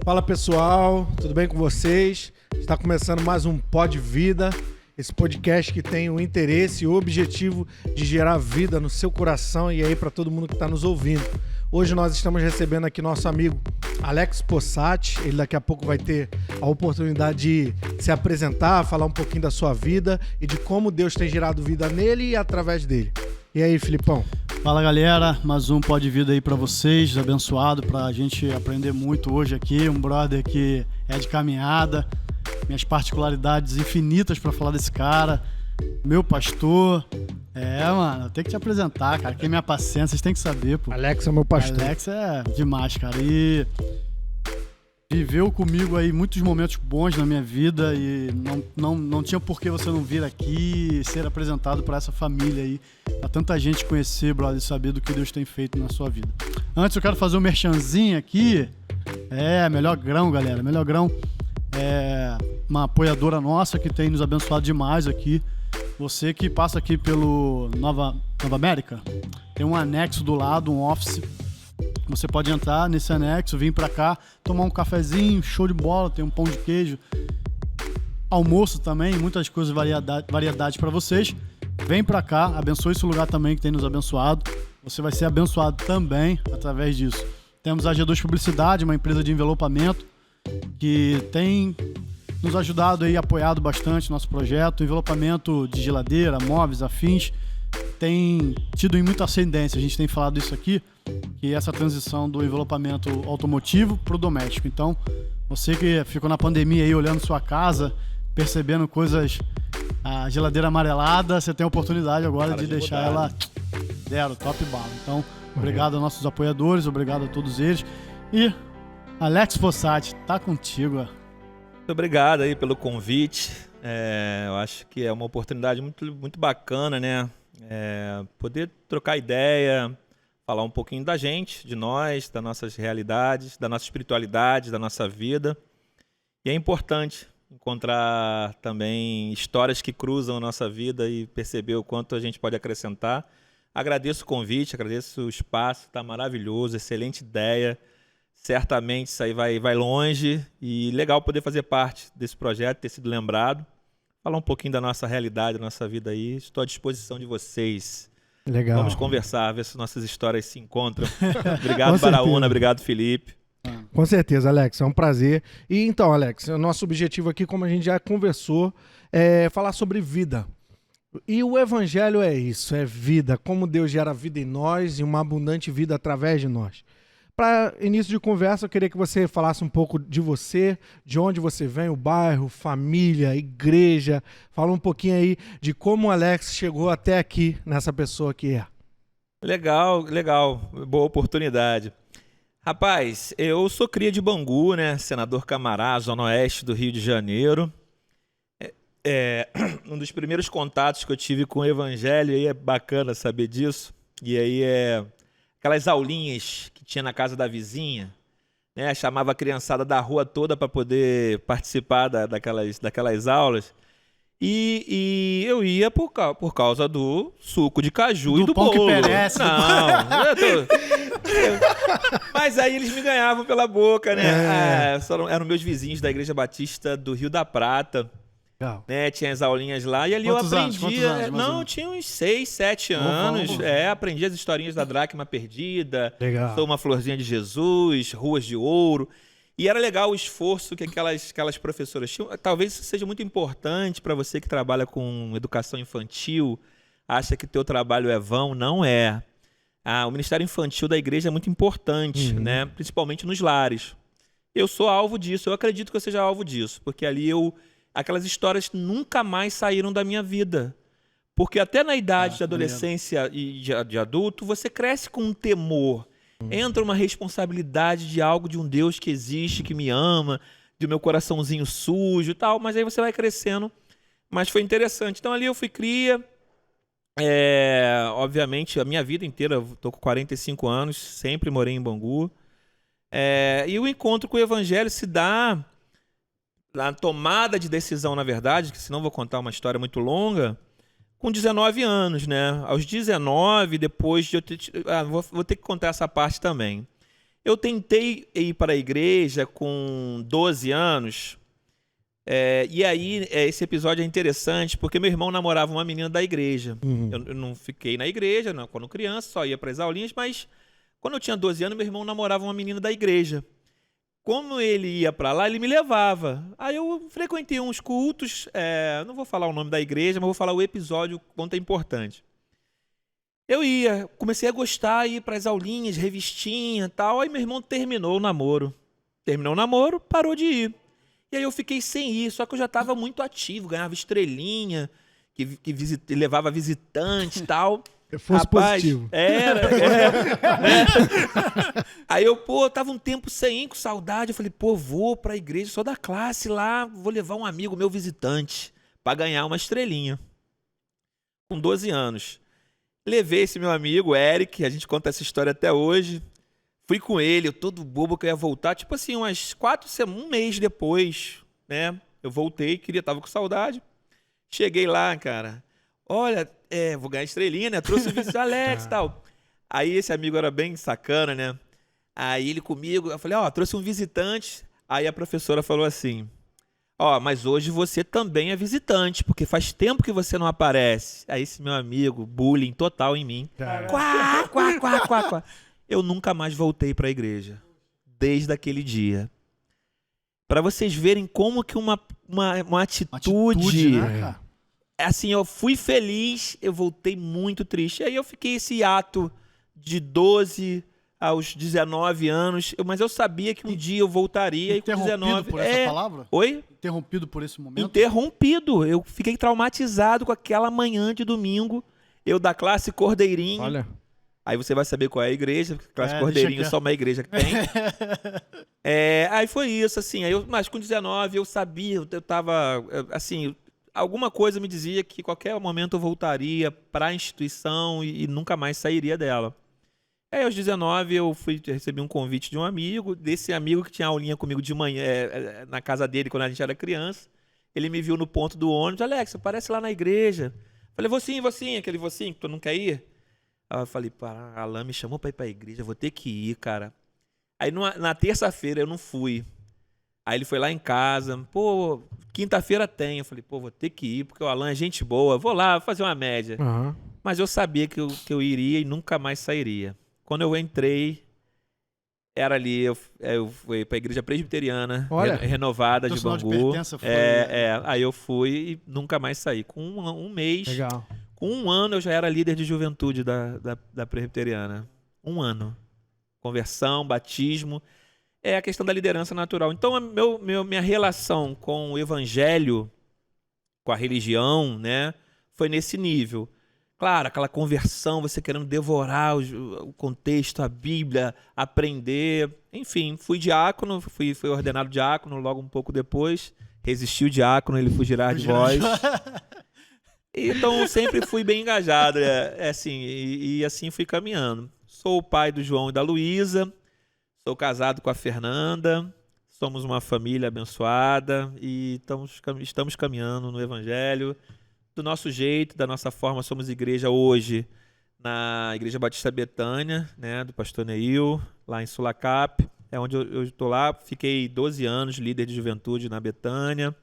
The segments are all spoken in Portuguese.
Fala pessoal, tudo bem com vocês? Está começando mais um Pod Vida, esse podcast que tem o interesse e o objetivo de gerar vida no seu coração e aí para todo mundo que está nos ouvindo. Hoje nós estamos recebendo aqui nosso amigo Alex Possati, ele daqui a pouco vai ter a oportunidade de se apresentar, falar um pouquinho da sua vida e de como Deus tem gerado vida nele e através dele. E aí, Filipão? Fala galera, mais um Pod Vida aí pra vocês, abençoado, pra gente aprender muito hoje aqui, um brother que é de caminhada, minhas particularidades infinitas pra falar desse cara, meu pastor, mano, eu tenho que te apresentar, cara, quem me apacenta, vocês têm que saber, pô. Alex é meu pastor. Alex é demais, cara, e viveu comigo aí muitos momentos bons na minha vida e não tinha por que você não vir aqui e ser apresentado para essa família aí, pra tanta gente conhecer, brother, e saber do que Deus tem feito na sua vida. Antes eu quero fazer um merchanzinho aqui, Melhor Grão, galera, Melhor Grão é uma apoiadora nossa que tem nos abençoado demais aqui. Você que passa aqui pelo Nova América, tem um anexo do lado, um office. Você pode entrar nesse anexo, vir pra cá, tomar um cafezinho, show de bola, tem um pão de queijo, almoço também, muitas coisas, variedade pra vocês. Vem pra cá, abençoe esse lugar também que tem nos abençoado. Você vai ser abençoado também através disso. Temos a G2 Publicidade, uma empresa de envelopamento que tem nos ajudado aí, apoiado bastante nosso projeto. Envelopamento de geladeira, móveis, afins, tem tido em muita ascendência. A gente tem falado isso aqui, que é essa transição do envelopamento automotivo para o doméstico. Então, você que ficou na pandemia aí olhando sua casa, percebendo coisas, a geladeira amarelada, você tem a oportunidade agora de deixar ela top bala. Então, obrigado aos nossos apoiadores, obrigado a todos eles. E Alex Possati, tá contigo. Muito obrigado aí pelo convite. Eu acho que é uma oportunidade muito bacana, né? Poder trocar ideia, falar um pouquinho da gente, de nós, das nossas realidades, da nossa espiritualidade, da nossa vida. E é importante encontrar também histórias que cruzam a nossa vida e perceber o quanto a gente pode acrescentar. Agradeço o convite, agradeço o espaço, está maravilhoso, excelente ideia. Certamente isso aí vai longe e legal poder fazer parte desse projeto, ter sido lembrado. Falar um pouquinho da nossa realidade, da nossa vida aí. Estou à disposição de vocês. Legal. Vamos conversar, ver se nossas histórias se encontram. Obrigado, Baraúna. Obrigado, Felipe. Com certeza, Alex. É um prazer. E então, Alex, o nosso objetivo aqui, como a gente já conversou, é falar sobre vida. E o evangelho é isso, é vida. Como Deus gera vida em nós e uma abundante vida através de nós. Para início de conversa, eu queria que você falasse um pouco de você, de onde você vem, o bairro, família, igreja. Fala um pouquinho aí de como o Alex chegou até aqui, nessa pessoa que é. Legal. Boa oportunidade. Rapaz, eu sou cria de Bangu, né? Senador Camará, Zona Oeste do Rio de Janeiro. Um dos primeiros contatos que eu tive com o evangelho, aí é bacana saber disso. E aí aquelas aulinhas que tinha na casa da vizinha, né? Chamava a criançada da rua toda para poder participar daquelas aulas. E eu ia por causa do suco de caju e do pão bolo. Que perece, Mas aí eles me ganhavam pela boca, né? Eram meus vizinhos da Igreja Batista do Rio da Prata. Né, tinha as aulinhas lá e ali Quantos eu aprendia. anos, Não, tinha uns 6, 7 anos. Aprendi as historinhas da dracma perdida. Legal. Sou uma florzinha de Jesus, ruas de ouro. E era legal o esforço que aquelas professoras tinham. Talvez isso seja muito importante para você que trabalha com educação infantil, acha que teu trabalho é vão. Não é. O Ministério Infantil da igreja é muito importante, né? Principalmente nos lares. Eu sou alvo disso, eu acredito que eu seja alvo disso, porque ali aquelas histórias nunca mais saíram da minha vida. Porque até na idade de adolescência e de adulto, você cresce com um temor. Entra uma responsabilidade de algo, de um Deus que existe, que me ama, do meu coraçãozinho sujo e tal, mas aí você vai crescendo. Mas foi interessante. Então ali eu fui cria. Obviamente, a minha vida inteira, eu tô com 45 anos, sempre morei em Bangu. E o encontro com o evangelho se dá na tomada de decisão, na verdade, que senão vou contar uma história muito longa, com 19 anos, né? Aos 19, depois de eu ter... vou ter que contar essa parte também. Eu tentei ir para a igreja com 12 anos, e aí esse episódio é interessante porque meu irmão namorava uma menina da igreja. Eu não fiquei na igreja quando criança, só ia para as aulinhas, mas quando eu tinha 12 anos, meu irmão namorava uma menina da igreja. Como ele ia para lá, ele me levava. Aí eu frequentei uns cultos, não vou falar o nome da igreja, mas vou falar o episódio, quanto é importante. Eu ia, comecei a gostar, ir para as aulinhas, revistinha e tal. Aí meu irmão terminou o namoro. Terminou o namoro, parou de ir. E aí eu fiquei sem ir, só que eu já estava muito ativo, ganhava estrelinha, levava visitante e tal. Fosse positivo. Era. Aí eu, tava um tempo sem ir, com saudade. Eu falei, vou pra igreja, sou da classe lá, vou levar um amigo meu visitante pra ganhar uma estrelinha. Com 12 anos. Levei esse meu amigo, Eric, a gente conta essa história até hoje. Fui com ele, eu todo bobo que eu ia voltar, tipo assim, umas 4 semanas, um mês depois, né? Eu voltei, tava com saudade. Cheguei lá, cara. Olha, vou ganhar estrelinha, né? Trouxe o vice Alex e tal. Aí esse amigo era bem sacana, né? Aí ele comigo, eu falei, trouxe um visitante. Aí a professora falou assim, mas hoje você também é visitante, porque faz tempo que você não aparece. Aí esse meu amigo, bullying total em mim. Quá, quá, quá, quá, quá. Eu nunca mais voltei para a igreja. Desde aquele dia. Para vocês verem como que uma atitude, né, cara? Assim, eu fui feliz, eu voltei muito triste. Aí eu fiquei esse ato de 12 aos 19 anos, mas eu sabia que um dia eu voltaria. E com 19... por essa palavra? Oi? Interrompido por esse momento? Interrompido. Eu fiquei traumatizado com aquela manhã de domingo. Eu da classe Cordeirinho. Olha. Aí você vai saber qual é a igreja, porque classe Cordeirinho só uma igreja que tem. Aí foi isso, assim. Mas com 19 eu sabia, eu tava, assim, alguma coisa me dizia que qualquer momento eu voltaria para a instituição e nunca mais sairia dela. Aí aos 19 eu recebi um convite de um amigo, desse amigo que tinha aulinha comigo de manhã, na casa dele quando a gente era criança. Ele me viu no ponto do ônibus, Alex, aparece lá na igreja. Falei, vou sim, aquele vou sim, que tu não quer ir? Aí eu falei, a Alain me chamou pra ir pra igreja, vou ter que ir, cara. Aí na terça-feira eu não fui. Aí ele foi lá em casa, quinta-feira tem. Eu falei, vou ter que ir, porque o Alain é gente boa, vou lá fazer uma média. Uhum. Mas eu sabia que eu iria e nunca mais sairia. Quando eu entrei, era ali, eu fui pra igreja presbiteriana, renovada de Bangu. Aí eu fui e nunca mais saí. Com um mês, legal. Com um ano eu já era líder de juventude da presbiteriana. 1 ano. Conversão, batismo. É a questão da liderança natural. Então, minha relação com o evangelho, com a religião, né, foi nesse nível. Claro, aquela conversão, você querendo devorar o contexto, a Bíblia, aprender. Enfim, fui diácono, fui ordenado diácono logo um pouco depois. Resisti o diácono, ele fugirá de vós. Então, sempre fui bem engajado, assim, e assim fui caminhando. Sou o pai do João e da Luísa, sou casado com a Fernanda, somos uma família abençoada e estamos caminhando no Evangelho. Do nosso jeito, da nossa forma, somos igreja hoje na Igreja Batista Betânia, né, do pastor Neil, lá em Sulacap, é onde eu estou lá. Fiquei 12 anos líder de juventude na Betânia,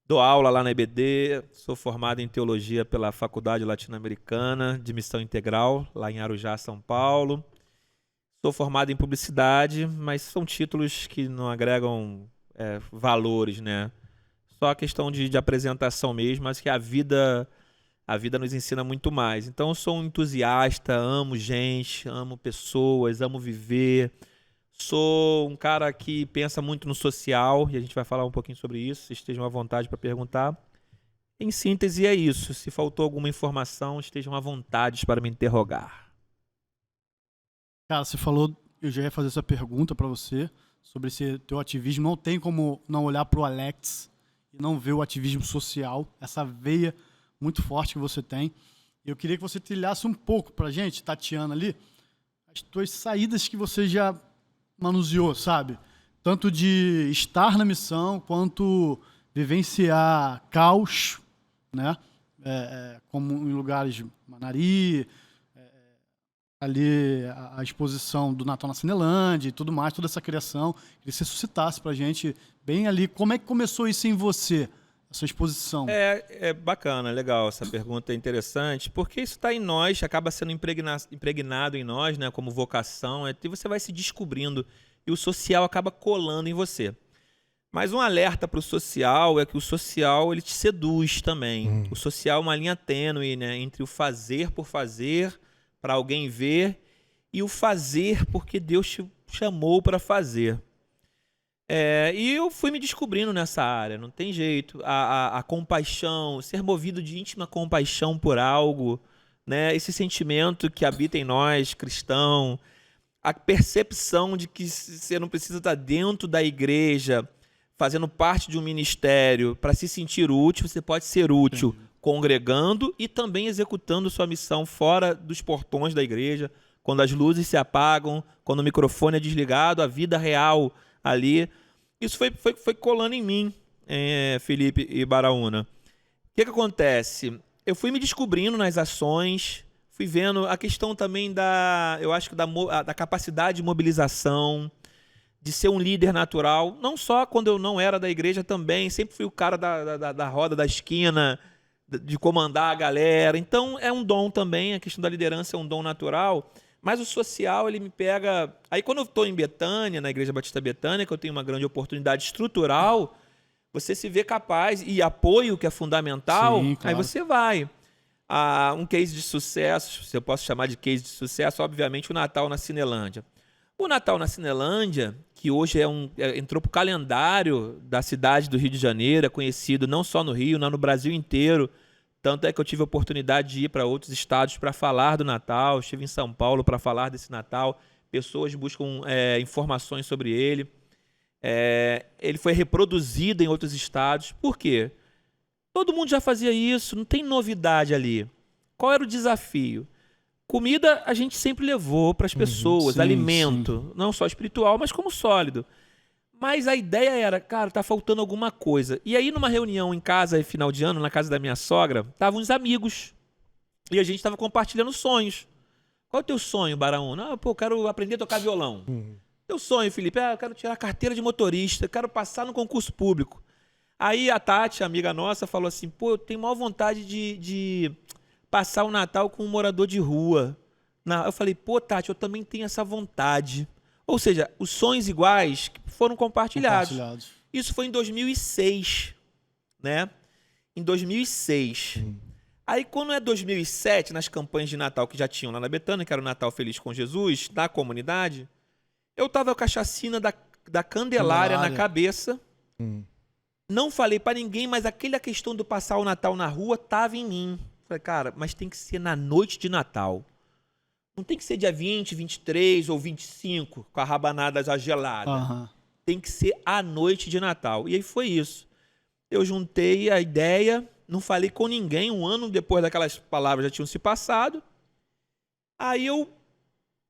dou aula lá na EBD, sou formado em teologia pela Faculdade Latino-Americana de Missão Integral, lá em Arujá, São Paulo. Sou formado em publicidade, mas são títulos que não agregam valores, né? Só a questão de apresentação mesmo, mas que a vida nos ensina muito mais. Então eu sou um entusiasta, amo gente, amo pessoas, amo viver. Sou um cara que pensa muito no social, e a gente vai falar um pouquinho sobre isso, estejam à vontade para perguntar. Em síntese é isso, se faltou alguma informação, estejam à vontade para me interrogar. Cara, você falou, eu já ia fazer essa pergunta para você, sobre esse teu ativismo. Não tem como não olhar para o Alex e não ver o ativismo social, essa veia muito forte que você tem. Eu queria que você trilhasse um pouco pra gente, Tatiana, ali, as tuas saídas que você já manuseou, sabe? Tanto de estar na missão, quanto vivenciar caos, né? Como em lugares de Manari, ali a exposição do Natal na Cinelândia e tudo mais, toda essa criação. Queria que você suscitasse pra gente bem ali. Como é que começou isso em você, essa exposição? É bacana, legal, essa pergunta é interessante, porque isso está em nós, acaba sendo impregnado em nós, né, como vocação, e você vai se descobrindo, e o social acaba colando em você. Mas um alerta para o social é que o social ele te seduz também. O social é uma linha tênue, né, entre o fazer por fazer, para alguém ver, e o fazer porque Deus te chamou para fazer. E eu fui me descobrindo nessa área, não tem jeito. A compaixão, ser movido de íntima compaixão por algo, né? Esse sentimento que habita em nós, cristão, a percepção de que você não precisa estar dentro da igreja, fazendo parte de um ministério para se sentir útil, você pode ser útil congregando e também executando sua missão fora dos portões da igreja, quando as luzes se apagam, quando o microfone é desligado, a vida real ali. Isso foi colando em mim, Felipe e Baraúna. O que acontece? Eu fui me descobrindo nas ações, fui vendo a questão também da capacidade de mobilização, de ser um líder natural, não só quando eu não era da igreja também, sempre fui o cara da roda, da esquina, de comandar a galera. Então é um dom também, a questão da liderança é um dom natural, mas o social ele me pega... Aí quando eu estou em Betânia, na Igreja Batista Betânia, que eu tenho uma grande oportunidade estrutural, você se vê capaz, e apoio que é fundamental, Sim, claro. aí você vai. Um case de sucesso, se eu posso chamar de case de sucesso, obviamente o Natal na Cinelândia. O Natal na Cinelândia, que hoje entrou para o calendário da cidade do Rio de Janeiro, é conhecido não só no Rio, não no Brasil inteiro. Tanto é que eu tive a oportunidade de ir para outros estados para falar do Natal. Estive em São Paulo para falar desse Natal. Pessoas buscam informações sobre ele. Ele foi reproduzido em outros estados. Por quê? Todo mundo já fazia isso, não tem novidade ali. Qual era o desafio? Comida a gente sempre levou para as pessoas, sim, alimento, não só espiritual, mas como sólido. Mas a ideia era, cara, tá faltando alguma coisa. E aí, numa reunião em casa, final de ano, na casa da minha sogra, estavam uns amigos. E a gente estava compartilhando sonhos. Qual é o teu sonho, Baraúna? Eu quero aprender a tocar violão. Teu sonho, Felipe? Eu quero tirar a carteira de motorista, quero passar no concurso público. Aí a Tati, amiga nossa, falou assim, eu tenho maior vontade de passar o Natal com um morador de rua. Eu falei, Tati, eu também tenho essa vontade. Ou seja, os sonhos iguais foram compartilhados. Isso foi em 2006, né? Em 2006. Aí, quando é 2007, nas campanhas de Natal que já tinham lá na Betânia, que era o Natal Feliz com Jesus, na comunidade, eu tava com a chacina da Candelária na cabeça. Não falei pra ninguém, mas aquela questão do passar o Natal na rua tava em mim. Falei, cara, mas tem que ser na noite de Natal. Não tem que ser dia 20, 23 ou 25, com a rabanada já gelada. Tem que ser a noite de Natal. E aí foi isso. Eu juntei a ideia, não falei com ninguém. Um ano depois daquelas palavras já tinham se passado. Aí eu,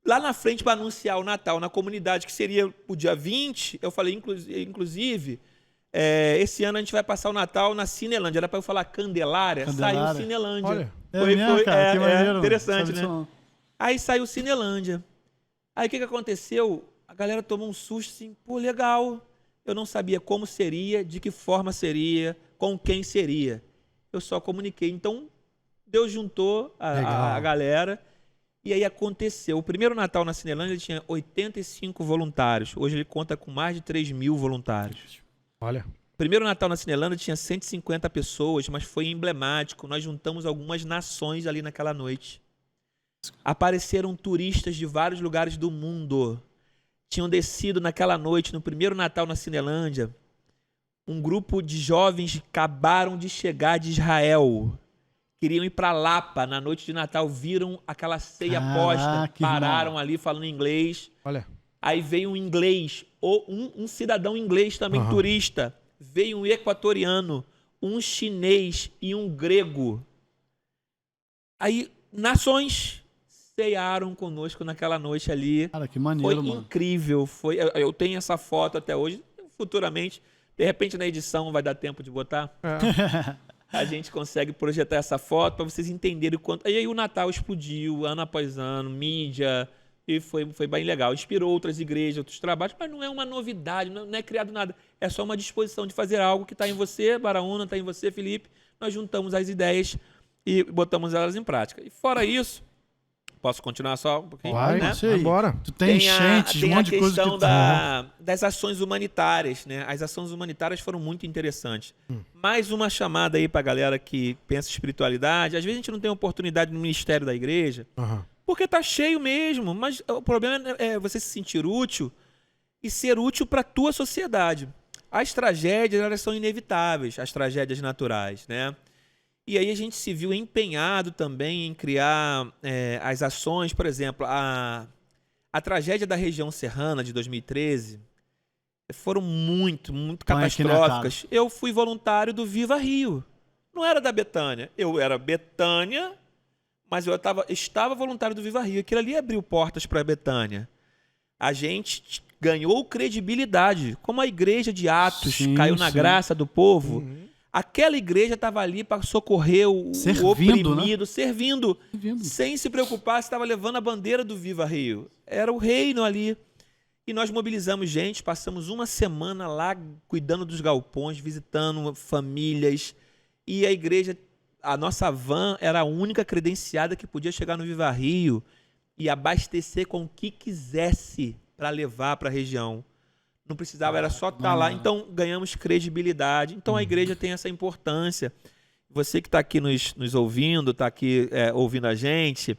lá na frente, para anunciar o Natal na comunidade, que seria o dia 20, eu falei, inclusive, esse ano a gente vai passar o Natal na Cinelândia. Era para eu falar Candelária, saiu Cinelândia. Olha, cara, que maneiro, interessante, né? Aí saiu Cinelândia. Aí o que aconteceu? A galera tomou um susto assim, legal. Eu não sabia como seria, de que forma seria, com quem seria. Eu só comuniquei. Então, Deus juntou a galera e aí aconteceu. O primeiro Natal na Cinelândia ele tinha 85 voluntários. Hoje ele conta com mais de 3.000 voluntários. Olha. O primeiro Natal na Cinelândia tinha 150 pessoas, mas foi emblemático. Nós juntamos algumas nações ali naquela noite. Apareceram turistas de vários lugares do mundo. Tinham descido naquela noite, no primeiro Natal na Cinelândia. Um grupo de jovens acabaram de chegar de Israel. Queriam ir para Lapa na noite de Natal. Viram aquela ceia posta. Pararam ali falando inglês. Olha. Aí veio um inglês, ou um cidadão inglês também, turista. Veio um equatoriano, um chinês e um grego. Aí, nações cearam conosco naquela noite ali. Cara, que maneiro, mano. Foi incrível. Eu tenho essa foto até hoje. Futuramente, de repente na edição vai dar tempo de botar. a gente consegue projetar essa foto para vocês entenderem o quanto... E aí o Natal explodiu, ano após ano, mídia, e foi bem legal. Inspirou outras igrejas, outros trabalhos, mas não é uma novidade, não é criado nada. É só uma disposição de fazer algo que está em você, Baraúna, está em você, Felipe. Nós juntamos as ideias e botamos elas em prática. E fora isso, posso continuar só um pouquinho? Vai, né? embora. Tu tem enchentes, um monte de coisa que questão das ações humanitárias, né? As ações humanitárias foram muito interessantes. Mais uma chamada aí pra galera que pensa em espiritualidade. Às vezes a gente não tem oportunidade no ministério da igreja, porque tá cheio mesmo, mas o problema é você se sentir útil e ser útil para tua sociedade. As tragédias, elas são inevitáveis, as tragédias naturais, né? E aí a gente se viu empenhado também em criar as ações, por exemplo, a tragédia da região serrana de 2013 foram muito catastróficas. Eu fui voluntário do Viva Rio. Não era da Betânia. Eu era Betânia, mas eu estava voluntário do Viva Rio. Aquilo ali abriu portas para a Betânia. A gente ganhou credibilidade. Como a igreja de Atos caiu na graça do povo, aquela igreja estava ali para socorrer o oprimido, servindo, sem se preocupar se estava levando a bandeira do Viva Rio. Era o reino ali. E nós mobilizamos gente, passamos uma semana lá cuidando dos galpões, visitando famílias. E a igreja, a nossa van era a única credenciada que podia chegar no Viva Rio e abastecer com o que quisesse para levar para a região. Não precisava, era só estar lá. Então, ganhamos credibilidade. Então, a igreja tem essa importância. Você que está aqui nos ouvindo, está aqui ouvindo a gente,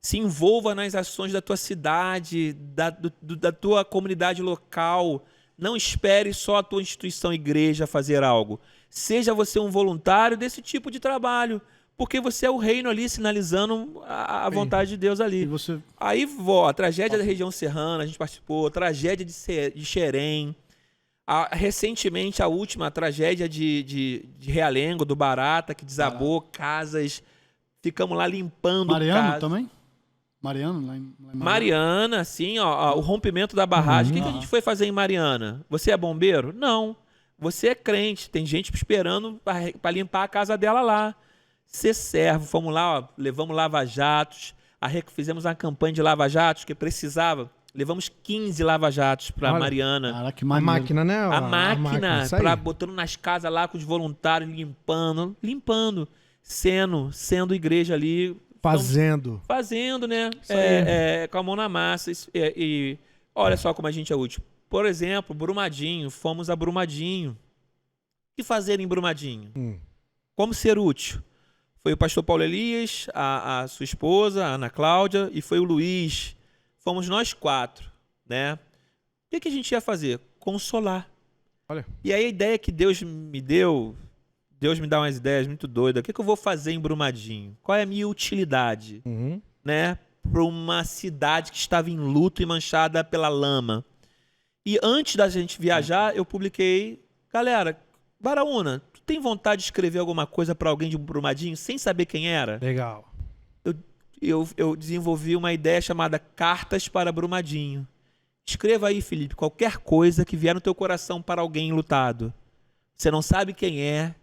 se envolva nas ações da tua cidade, da tua comunidade local. Não espere só a tua instituição igreja fazer algo. Seja você um voluntário desse tipo de trabalho, porque você é o reino ali, sinalizando a vontade de Deus ali. Aí, a tragédia da região serrana, a gente participou, a tragédia de Xerém, recentemente a última tragédia de Realengo, do Barata, que desabou casas, ficamos lá limpando Mariano casas. também? Mariano, lá em Mariana, sim, o rompimento da barragem. O que a gente foi fazer em Mariana? Você é bombeiro? Não. Você é crente, tem gente esperando para limpar a casa dela lá. Ser servo, fomos lá, levamos lava-jatos, fizemos uma campanha de lava-jatos que precisava, levamos 15 lava-jatos para Mariana. Caraca, que A máquina, né? A máquina, botando nas casas lá com os voluntários, limpando, sendo igreja ali. Fazendo, né? Com a mão na massa. E olha só como a gente é útil. Por exemplo, Brumadinho, fomos a Brumadinho. O que fazer em Brumadinho? Como ser útil? Foi o pastor Paulo Elias, a sua esposa, a Ana Cláudia, e foi o Luiz. Fomos nós 4, né? O que a gente ia fazer? Consolar. Olha. E aí a ideia que Deus me deu, Deus me dá umas ideias muito doidas. O que eu vou fazer em Brumadinho? Qual é a minha utilidade? Né? Para uma cidade que estava em luto e manchada pela lama. E antes da gente viajar, eu publiquei, galera, Baraúna, tu tem vontade de escrever alguma coisa para alguém de Brumadinho sem saber quem era? Legal. Eu desenvolvi uma ideia chamada Cartas para Brumadinho. Escreva aí, Felipe, qualquer coisa que vier no teu coração para alguém enlutado. Você não sabe quem é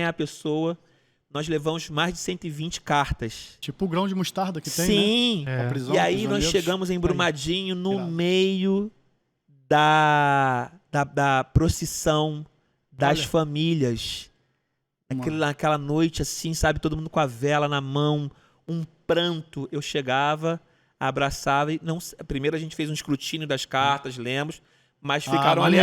a pessoa. Nós levamos mais de 120 cartas. Tipo o grão de mostarda que tem, sim, né? Prisão, e aí nós chegamos em Brumadinho no meio da procissão das famílias. Naquela noite assim, sabe, todo mundo com a vela na mão, um pranto. Eu chegava, abraçava e primeiro a gente fez um escrutínio das cartas, lemos, mas ficaram ali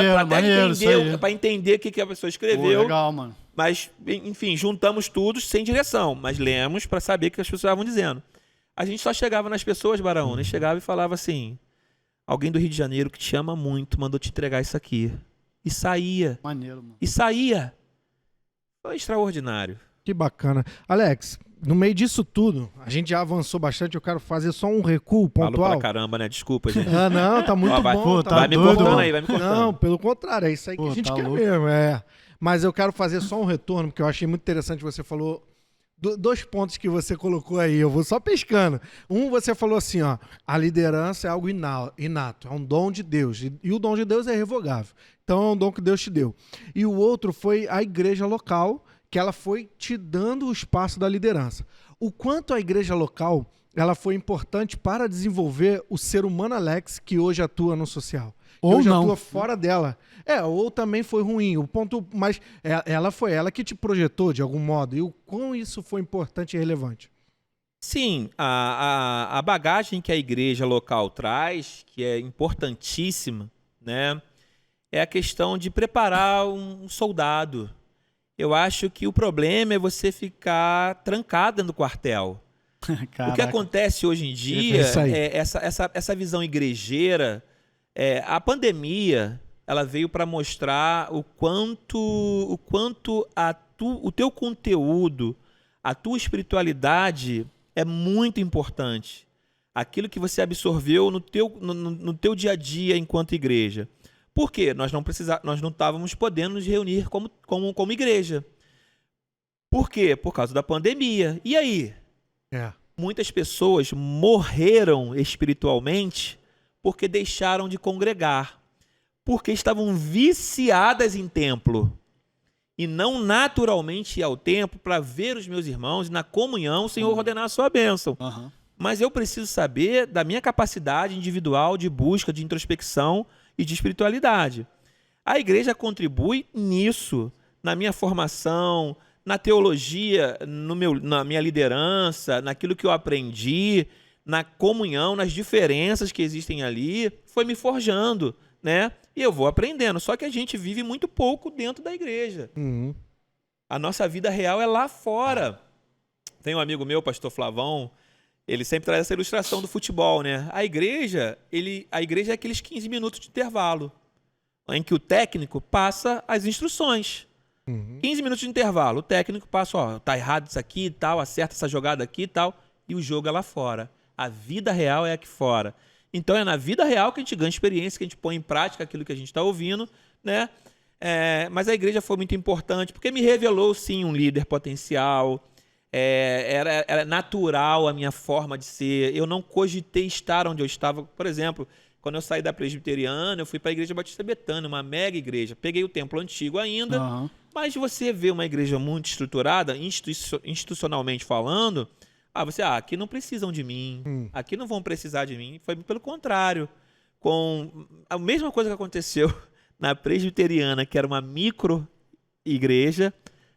para entender o que a pessoa escreveu. Pô, legal, mano. Mas, enfim, juntamos tudo sem direção, mas lemos para saber o que as pessoas estavam dizendo. A gente só chegava nas pessoas, Baraúna, e chegava e falava assim: alguém do Rio de Janeiro que te ama muito mandou te entregar isso aqui. E saía. Maneiro, mano. E saía. Foi extraordinário. Que bacana. Alex, no meio disso tudo, a gente já avançou bastante, eu quero fazer só um recuo pontual. Falou pra caramba, né? Desculpa, gente. Não, tá muito bom. Pô, tá vai me doido, cortando mano. aí, vai me cortando. Não, pelo contrário, é isso aí que a gente quer louco. mesmo, Mas eu quero fazer só um retorno, porque eu achei muito interessante, você falou 2 pontos que você colocou aí, eu vou só pescando. Você falou assim, ó, a liderança é algo inato, é um dom de Deus, e o dom de Deus é irrevogável. Então é um dom que Deus te deu. E o outro foi a igreja local, que ela foi te dando o espaço da liderança. O quanto a igreja local ela foi importante para desenvolver o ser humano Alex que hoje atua no social. Que Ou hoje não. atua fora dela. Ou também foi ruim. O ponto, mas ela foi ela que te projetou de algum modo. E o quão isso foi importante e relevante. Sim, a bagagem que a igreja local traz, que é importantíssima, né, é a questão de preparar um soldado. Eu acho que o problema é você ficar trancado dentro do quartel. O que Caraca. acontece hoje em dia isso aí. é essa visão igrejeira. A pandemia ela veio para mostrar o quanto o teu conteúdo, a tua espiritualidade é muito importante. Aquilo que você absorveu no teu dia a dia enquanto igreja. Por quê? Nós não estávamos podendo nos reunir como igreja. Por quê? Por causa da pandemia. E aí? Muitas pessoas morreram espiritualmente porque deixaram de congregar, porque estavam viciadas em templo e não naturalmente ir ao templo para ver os meus irmãos e na comunhão o Senhor ordenar a sua bênção. Uhum. Mas eu preciso saber da minha capacidade individual de busca, de introspecção e de espiritualidade. A igreja contribui nisso, na minha formação, na teologia, na minha liderança, naquilo que eu aprendi, na comunhão, nas diferenças que existem ali, foi me forjando, né? E eu vou aprendendo. Só que a gente vive muito pouco dentro da igreja. Uhum. A nossa vida real é lá fora. Tem um amigo meu, pastor Flavão, ele sempre traz essa ilustração do futebol, né? A igreja é aqueles 15 minutos de intervalo, em que o técnico passa as instruções. 15 minutos de intervalo, o técnico passa, ó, tá errado isso aqui e tal, acerta essa jogada aqui e tal, e o jogo é lá fora. A vida real é aqui fora. Então é na vida real que a gente ganha experiência, que a gente põe em prática aquilo que a gente está ouvindo, né? Mas a igreja foi muito importante, porque me revelou, sim, um líder potencial. Era natural a minha forma de ser. Eu não cogitei estar onde eu estava. Por exemplo, quando eu saí da presbiteriana, eu fui para a Igreja Batista Betânia, uma mega igreja. Peguei o templo antigo ainda, mas você vê uma igreja muito estruturada, institucionalmente falando, aqui não precisam de mim, aqui não vão precisar de mim. Foi pelo contrário. Com a mesma coisa que aconteceu na presbiteriana, que era uma micro igreja,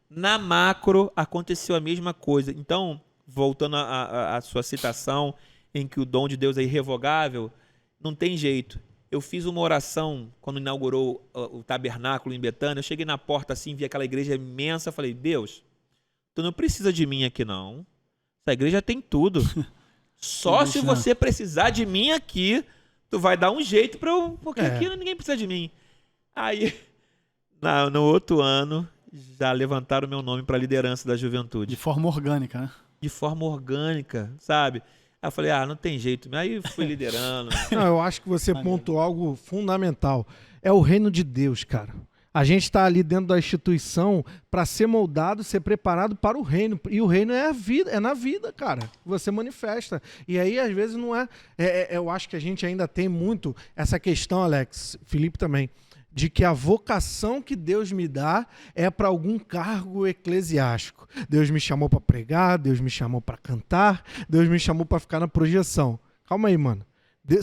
na macro aconteceu a mesma coisa. Então, voltando à sua citação, em que o dom de Deus é irrevogável, não tem jeito. Eu fiz uma oração quando inaugurou o tabernáculo em Betânia. Eu cheguei na porta assim, vi aquela igreja imensa. Falei, Deus, tu não precisa de mim aqui não. Essa igreja tem tudo. Só se você precisar de mim aqui, tu vai dar um jeito para eu... Porque aqui ninguém precisa de mim. Aí, no outro ano, já levantaram o meu nome para a liderança da juventude. De forma orgânica, né? De forma orgânica, sabe? Aí eu falei, não tem jeito. Aí fui liderando. Não, eu acho que você pontuou algo fundamental. É o reino de Deus, cara. A gente está ali dentro da instituição para ser moldado, ser preparado para o reino. E o reino é a vida, é na vida, cara. Você manifesta. E aí, às vezes, não é... Eu acho que a gente ainda tem muito essa questão, Alex, Felipe também, de que a vocação que Deus me dá é para algum cargo eclesiástico. Deus me chamou para pregar, Deus me chamou para cantar, Deus me chamou para ficar na projeção. Calma aí, mano.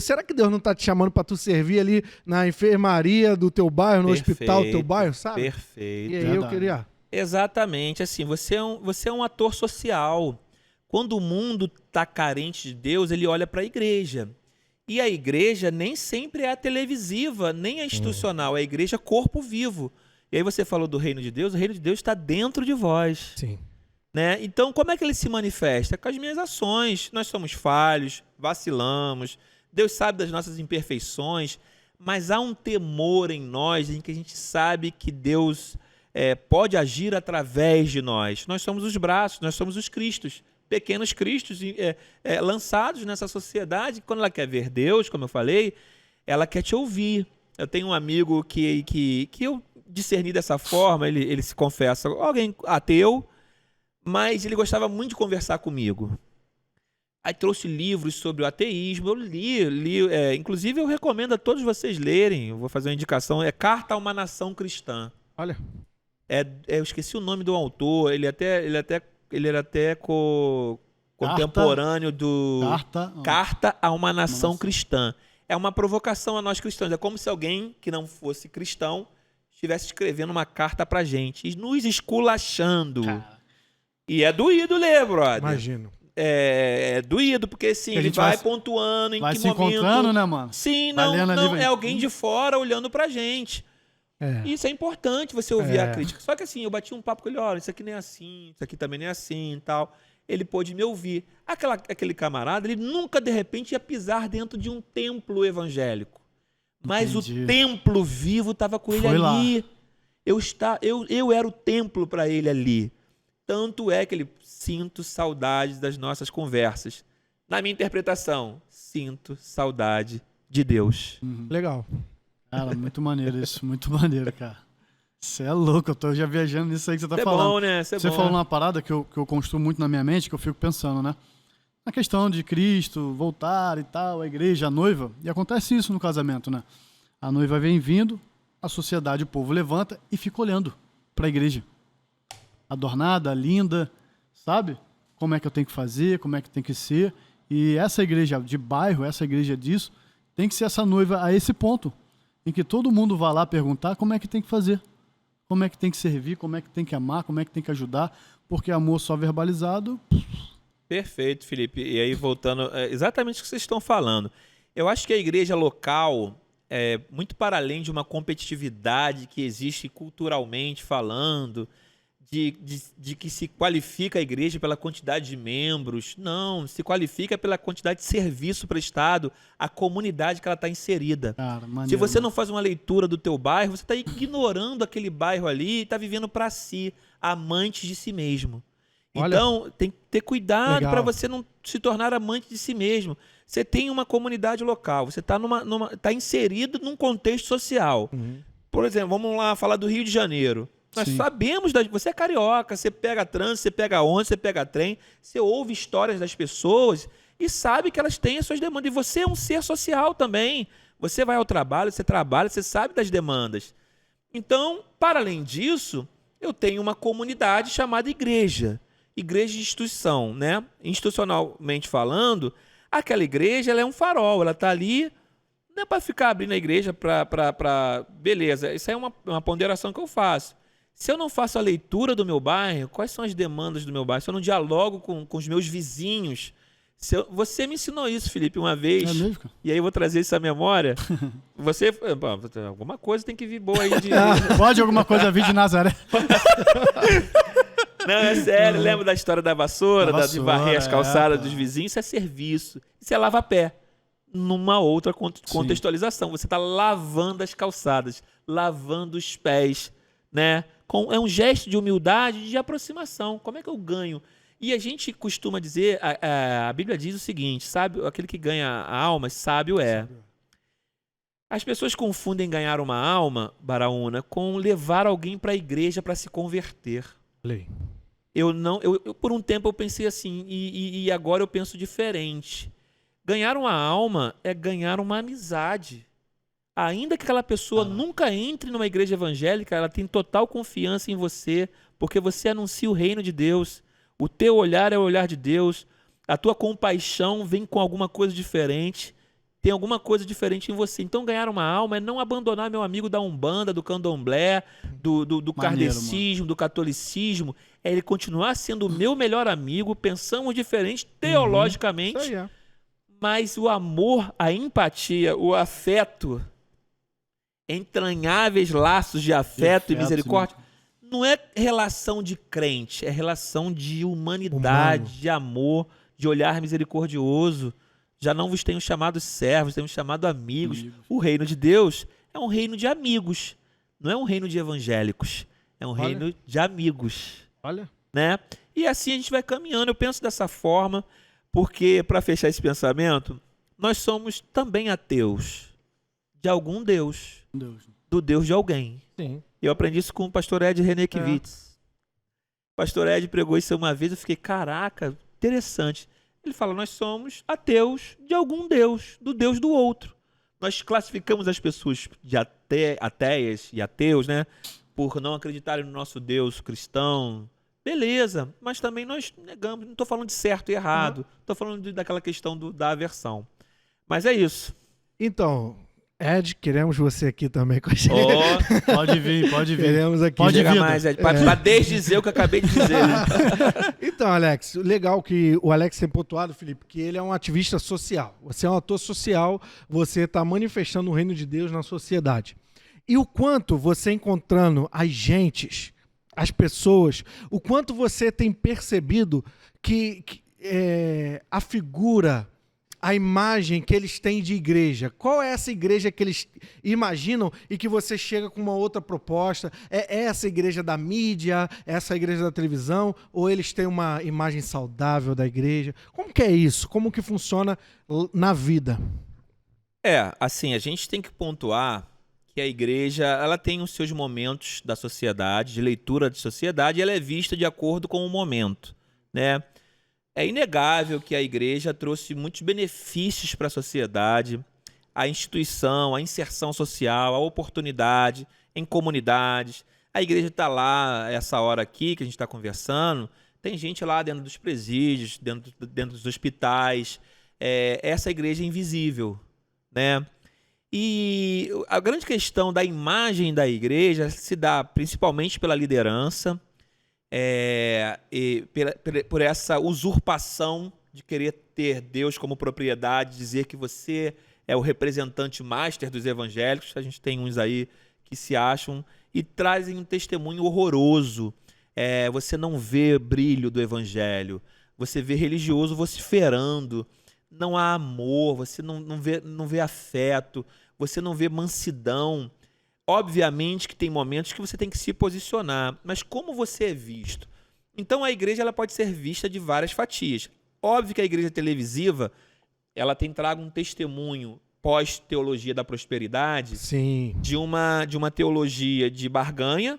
Será que Deus não tá te chamando para tu servir ali na enfermaria do teu bairro, no hospital do teu bairro, sabe? Perfeito. E aí eu queria... Exatamente. Assim, você é um ator social. Quando o mundo tá carente de Deus, ele olha para a igreja. E a igreja nem sempre é a televisiva, nem a institucional. É a igreja corpo vivo. E aí você falou do reino de Deus. O reino de Deus está dentro de vós. Sim. Né? Então, como é que ele se manifesta? Com as minhas ações. Nós somos falhos, vacilamos. Deus sabe das nossas imperfeições. Mas há um temor em nós em que a gente sabe que Deus pode agir através de nós. Nós somos os braços, nós somos os Cristos. Pequenos cristos lançados nessa sociedade. Quando ela quer ver Deus, como eu falei, ela quer te ouvir. Eu tenho um amigo que eu discerni dessa forma, ele se confessa alguém ateu, mas ele gostava muito de conversar comigo. Aí trouxe livros sobre o ateísmo, eu li inclusive eu recomendo a todos vocês lerem, eu vou fazer uma indicação, Carta a uma Nação Cristã. Olha. Eu esqueci o nome do autor. Ele era até contemporâneo do Carta a uma Nação Cristã. É uma provocação a nós cristãos. É como se alguém que não fosse cristão estivesse escrevendo uma carta pra gente e nos esculachando. E é doído ler, brother. Imagino. É doído, porque assim, ele vai pontuando em vai que se momento... encontrando, né, mano? Sim, Vai lendo ali, não, é alguém de fora olhando pra gente. Isso é importante, você ouvir a crítica. Só que assim, eu bati um papo com ele, olha, isso aqui nem é assim, isso aqui também nem é assim e tal. Ele pôde me ouvir. Aquele camarada, ele nunca, de repente, ia pisar dentro de um templo evangélico. Mas Entendi. o templo vivo estava com ele Foi lá. ali. Eu era o templo para ele ali. Tanto é que ele sinto saudades das nossas conversas. Na minha interpretação, sinto saudade de Deus. Legal. Cara, muito maneiro isso, muito maneiro, cara. Você é louco, eu tô já viajando nisso aí que você tá Isso é falando. bom, né? Isso é Você bom. falou uma parada que eu construo muito na minha mente, que eu fico pensando, né? Na questão de Cristo, voltar e tal, a igreja, a noiva. E acontece isso no casamento, né? A noiva vem vindo, a sociedade, o povo levanta e fica olhando pra igreja. Adornada, linda, sabe? Como é que eu tenho que fazer, como é que tem que ser. E essa igreja de bairro, essa igreja disso, tem que ser essa noiva a esse ponto, em que todo mundo vai lá perguntar como é que tem que fazer. Como é que tem que servir, como é que tem que amar, como é que tem que ajudar, porque amor só verbalizado... Perfeito, Felipe. E aí, voltando, exatamente o que vocês estão falando. Eu acho que a igreja local, muito para além de uma competitividade que existe culturalmente falando, de que se qualifica a igreja pela quantidade de membros. Não, se qualifica pela quantidade de serviço prestado à comunidade que ela está inserida. Cara, maneiro, se você mano. não faz uma leitura do teu bairro, você está ignorando aquele bairro ali e está vivendo para si, amante de si mesmo. Olha, Então, tem que ter cuidado legal. para você não se tornar amante de si mesmo. Você tem uma comunidade local, você está tá inserido num contexto social. Por exemplo, vamos lá falar do Rio de Janeiro. Nós Sim. sabemos, você é carioca, você pega trânsito, você pega ônibus, você pega trem, você ouve histórias das pessoas e sabe que elas têm as suas demandas. E você é um ser social também. Você vai ao trabalho, você sabe das demandas. Então, para além disso, eu tenho uma comunidade chamada igreja. Igreja de instituição, né? Institucionalmente falando, aquela igreja ela é um farol, ela está ali, não é para ficar abrindo a igreja para... Beleza, isso aí é uma ponderação que eu faço. Se eu não faço a leitura do meu bairro, quais são as demandas do meu bairro? Se eu não dialogo com os meus vizinhos... Você me ensinou isso, Felipe, uma vez. É mesmo, cara? E aí eu vou trazer isso à memória. Você... alguma coisa tem que vir boa aí de... Pode alguma coisa vir de Nazaré? Não, é sério. Lembra da história da vassoura, de varrer as calçadas cara. dos vizinhos? Isso é serviço. Isso é lava-pé. Numa outra contextualização. Você está lavando as calçadas, lavando os pés, né? É um gesto de humildade e de aproximação. Como é que eu ganho? E a gente costuma dizer, a Bíblia diz o seguinte, sabe, aquele que ganha a alma, sábio é. As pessoas confundem ganhar uma alma, Baraúna, com levar alguém para a igreja para se converter. Lei. Por um tempo eu pensei assim, e agora eu penso diferente. Ganhar uma alma é ganhar uma amizade. Ainda que aquela pessoa nunca entre numa igreja evangélica, ela tem total confiança em você, porque você anuncia o reino de Deus. O teu olhar é o olhar de Deus. A tua compaixão vem com alguma coisa diferente. Tem alguma coisa diferente em você. Então, ganhar uma alma é não abandonar meu amigo da Umbanda, do Candomblé, do kardecismo, do catolicismo. É ele continuar sendo o meu melhor amigo. Pensamos diferente teologicamente. Isso aí é. Mas o amor, a empatia, o afeto, entranháveis laços de afeto e misericórdia, não é relação de crente, é relação de humanidade, de amor, de olhar misericordioso. Já não vos tenho chamado servos, tenho chamado amigos. O reino de Deus é um reino de amigos, não é um reino de evangélicos, é um reino de amigos. Olha. Né? E assim a gente vai caminhando. Eu penso dessa forma, porque, para fechar esse pensamento, nós somos também ateus de algum Deus, do Deus de alguém. Sim. Eu aprendi isso com o pastor Ed Renekiewicz. O pastor Ed pregou isso uma vez, eu fiquei, caraca, interessante. Ele fala, nós somos ateus de algum Deus, do Deus do outro. Nós classificamos as pessoas de ateias e ateus, né? por não acreditarem no nosso Deus cristão. Beleza, mas também nós negamos. Não estou falando de certo e errado. Estou falando daquela questão da aversão. Mas é isso. Então, Ed, queremos você aqui também com a gente. Pode vir, pode vir. Queremos aqui. Pode Chega vir, mais, Ed, para desdizer o que eu acabei de dizer. Né? Então, Alex, legal que o Alex tem pontuado, Felipe, que ele é um ativista social. Você é um ator social, você está manifestando o reino de Deus na sociedade. E o quanto você encontrando as gentes, as pessoas, o quanto você tem percebido que a figura, a imagem que eles têm de igreja. Qual é essa igreja que eles imaginam e que você chega com uma outra proposta? É essa igreja da mídia? É essa igreja da televisão? Ou eles têm uma imagem saudável da igreja? Como que é isso? Como que funciona na vida? Assim, a gente tem que pontuar que a igreja, ela tem os seus momentos da sociedade, de leitura de sociedade, e ela é vista de acordo com o momento, né? É inegável que a igreja trouxe muitos benefícios para a sociedade, a instituição, a inserção social, a oportunidade em comunidades. A igreja está lá, essa hora aqui que a gente está conversando, tem gente lá dentro dos presídios, dentro dos hospitais. Essa igreja é invisível, né? E a grande questão da imagem da igreja se dá principalmente pela liderança, e por essa usurpação de querer ter Deus como propriedade, dizer que você é o representante master dos evangélicos. A gente tem uns aí que se acham e trazem um testemunho horroroso. Você não vê brilho do evangelho, você vê religioso vociferando, não há amor, você não vê afeto, você não vê mansidão. Obviamente que tem momentos que você tem que se posicionar, mas como você é visto? Então a igreja ela pode ser vista de várias fatias. Óbvio que a igreja televisiva ela tem trago um testemunho pós-teologia da prosperidade. Sim. De uma teologia de barganha,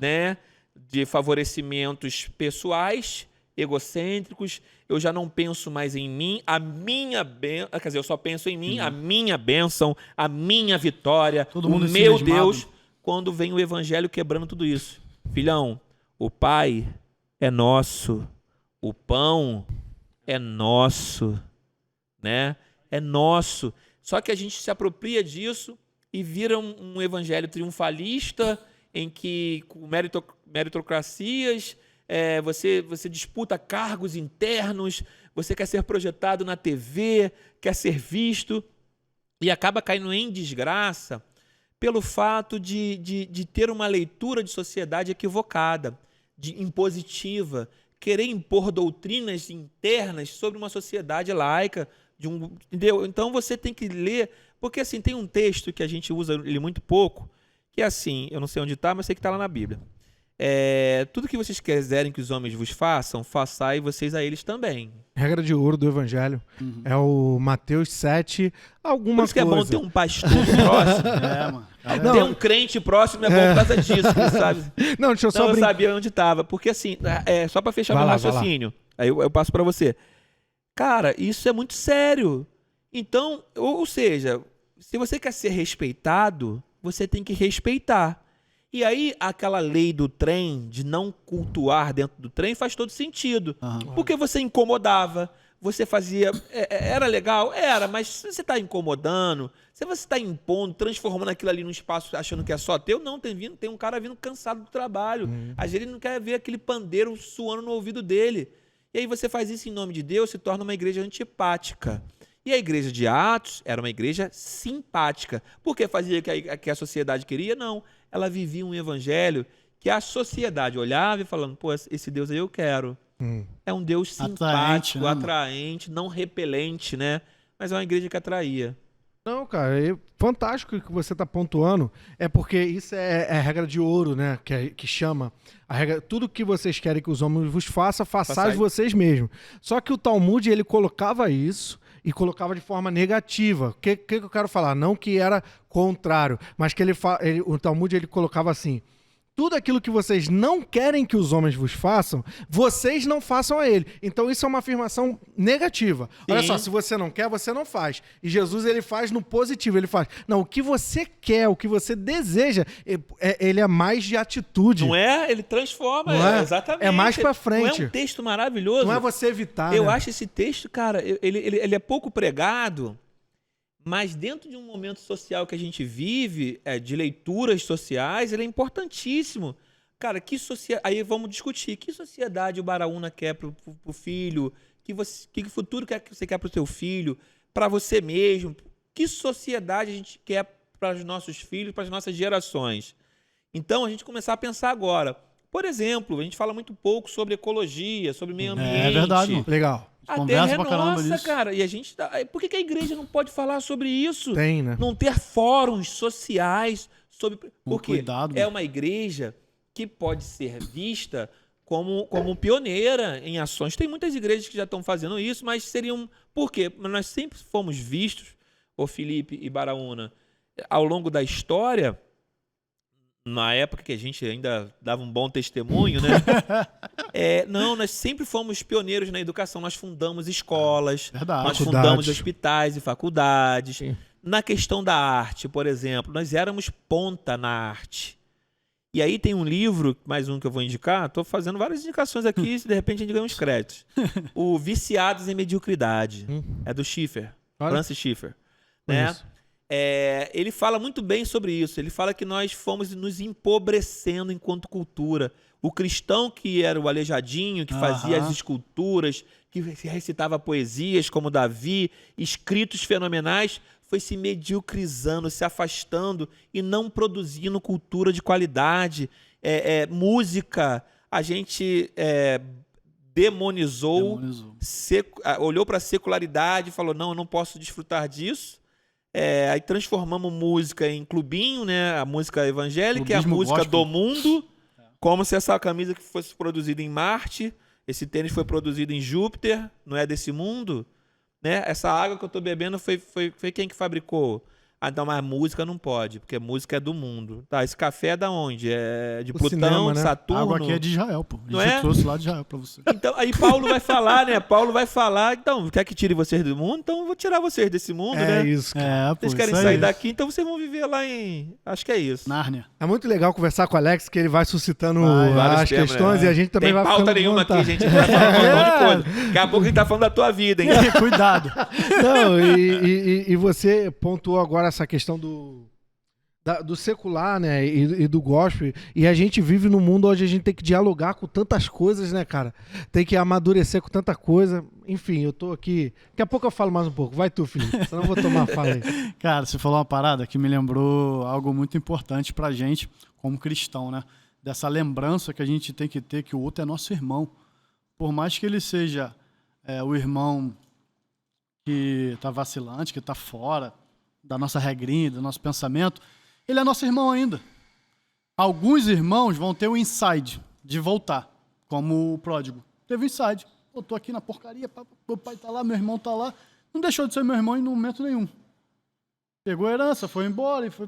né? De favorecimentos pessoais, egocêntricos. Eu já não penso mais em mim, quer dizer, eu só penso em mim, a minha bênção, a minha vitória, o meu Deus, quando vem o evangelho quebrando tudo isso. Filhão, o Pai é nosso, o pão é nosso, né? É nosso. Só que a gente se apropria disso e vira um evangelho triunfalista em que, com meritocracias, você disputa cargos internos, você quer ser projetado na TV, quer ser visto, e acaba caindo em desgraça pelo fato de ter uma leitura de sociedade equivocada, impositiva, querer impor doutrinas internas sobre uma sociedade laica. Entendeu? Então você tem que ler, porque assim, tem um texto que a gente usa ele muito pouco, que é assim, eu não sei onde está, mas sei que está lá na Bíblia. Tudo que vocês quiserem que os homens vos façam, façai vocês a eles também. Regra de ouro do evangelho. É o Mateus 7, alguma Por isso que coisa. é bom ter um pastor próximo. Mano. Ter um crente próximo é bom por causa disso, sabe? Não, deixa eu só Eu sabia onde estava. Porque assim, só para fechar meu raciocínio, aí eu passo para você. Cara, isso é muito sério. Então, ou seja, se você quer ser respeitado, você tem que respeitar. E aí, aquela lei do trem, de não cultuar dentro do trem, faz todo sentido. Porque você incomodava, você fazia... Era legal? Era, mas se você está incomodando, se você está impondo, transformando aquilo ali num espaço achando que é só teu, não, tem um cara vindo cansado do trabalho. Às vezes ele não quer ver aquele pandeiro suando no ouvido dele. E aí você faz isso em nome de Deus, se torna uma igreja antipática. E a igreja de Atos era uma igreja simpática. Porque fazia o que a sociedade queria? Não. Ela vivia um evangelho que a sociedade olhava e falando, pô, esse Deus aí eu quero. É um Deus simpático, atraente, não repelente, né? Mas é uma igreja que atraía. Não, cara, é fantástico o que você está pontuando, porque isso é a regra de ouro, né? Que chama a regra, tudo que vocês querem que os homens vos façam, façais vocês mesmos. Só que o Talmud, ele colocava isso e colocava de forma negativa. O que eu quero falar? Não que era contrário, mas que o Talmud, ele colocava assim: tudo aquilo que vocês não querem que os homens vos façam, vocês não façam a ele. Então isso é uma afirmação negativa. Olha Sim. só, se você não quer, você não faz. E Jesus, ele faz no positivo, ele faz. Não, o que você quer, o que você deseja, ele é mais de atitude. Não é? Ele transforma, Não é? exatamente. É mais pra frente. Não é um texto maravilhoso? Não é você evitar, Eu né? acho esse texto, cara, ele é pouco pregado, mas dentro de um momento social que a gente vive, de leituras sociais, ele é importantíssimo. Cara, aí vamos discutir. Que sociedade o Baraúna quer pro filho? Que futuro que você quer pro seu filho? Para você mesmo? Que sociedade a gente quer para os nossos filhos, para as nossas gerações? Então, a gente começar a pensar agora. Por exemplo, a gente fala muito pouco sobre ecologia, sobre meio ambiente. É verdade, mano. Legal. A Conversa terra é pra caramba nossa, nisso. cara. E a gente por que a igreja não pode falar sobre isso? Tem, né? Não ter fóruns sociais sobre... Porque cuidado, é mano. uma igreja que pode ser vista como pioneira em ações. Tem muitas igrejas que já estão fazendo isso, mas seriam... Por quê? Nós sempre fomos vistos, ô Felipe e Baraúna, ao longo da história, na época que a gente ainda dava um bom testemunho, né? Não, nós sempre fomos pioneiros na educação. Nós fundamos escolas, Verdade. nós Faculdades. fundamos hospitais e faculdades. Sim. Na questão da arte, por exemplo, nós éramos ponta na arte. E aí tem um livro, mais um que eu vou indicar, estou fazendo várias indicações aqui, se de repente a gente ganha uns créditos. O Viciados em Mediocridade, é do Schiffer, Olha. Francis Schiffer. Né? Conheço. Ele fala muito bem sobre isso. Ele fala que nós fomos nos empobrecendo enquanto cultura. O cristão que era o aleijadinho, que fazia as esculturas, que recitava poesias como Davi, escritos fenomenais, foi se mediocrizando, se afastando e não produzindo cultura de qualidade. Música, a gente demonizou. Olhou para a secularidade e falou, não, eu não posso desfrutar disso. Aí transformamos música em clubinho, né? A música evangélica, que é a Clubismo música gospel. do mundo, como se essa camisa que fosse produzida em Marte, esse tênis foi produzido em Júpiter, não é desse mundo, né? Essa água que eu tô bebendo foi quem que fabricou? Então, mas música não pode, porque música é do mundo. Tá, esse café é da onde? É de Do Plutão, cinema, né? A Saturno. água aqui é de Israel, pô. A Não gente é? trouxe lá de Israel pra você. Então, aí Paulo vai falar, né? Paulo vai falar, então, quer que tire vocês do mundo? Então eu vou tirar vocês desse mundo, né? Isso, cara. Pô, Vocês querem isso sair aí. daqui, então vocês vão viver lá em... Acho que é isso. Nárnia. É muito legal conversar com o Alex, que ele vai suscitando Vários as temas, questões né? e a gente também Tem vai pauta ficando nenhuma aqui, vontade. gente. A gente vai falar um montão de coisa. Daqui a pouco a gente tá falando da tua vida, hein? Cuidado. Não, e você pontuou agora essa questão do secular, né, e do gospel, e a gente vive num mundo onde a gente tem que dialogar com tantas coisas, né, cara? Tem que amadurecer com tanta coisa. Enfim, eu tô aqui... Daqui a pouco eu falo mais um pouco. Vai tu, Felipe, senão eu vou tomar a fala aí. Cara, você falou uma parada que me lembrou algo muito importante pra gente, como cristão, né? Dessa lembrança que a gente tem que ter que o outro é nosso irmão. Por mais que ele seja o irmão que tá vacilante, que tá fora da nossa regrinha, do nosso pensamento, ele é nosso irmão ainda. Alguns irmãos vão ter o inside de voltar, como o pródigo. Teve o inside. Eu tô aqui na porcaria, meu pai tá lá, meu irmão tá lá. Não deixou de ser meu irmão em momento nenhum. Pegou a herança, foi embora, e foi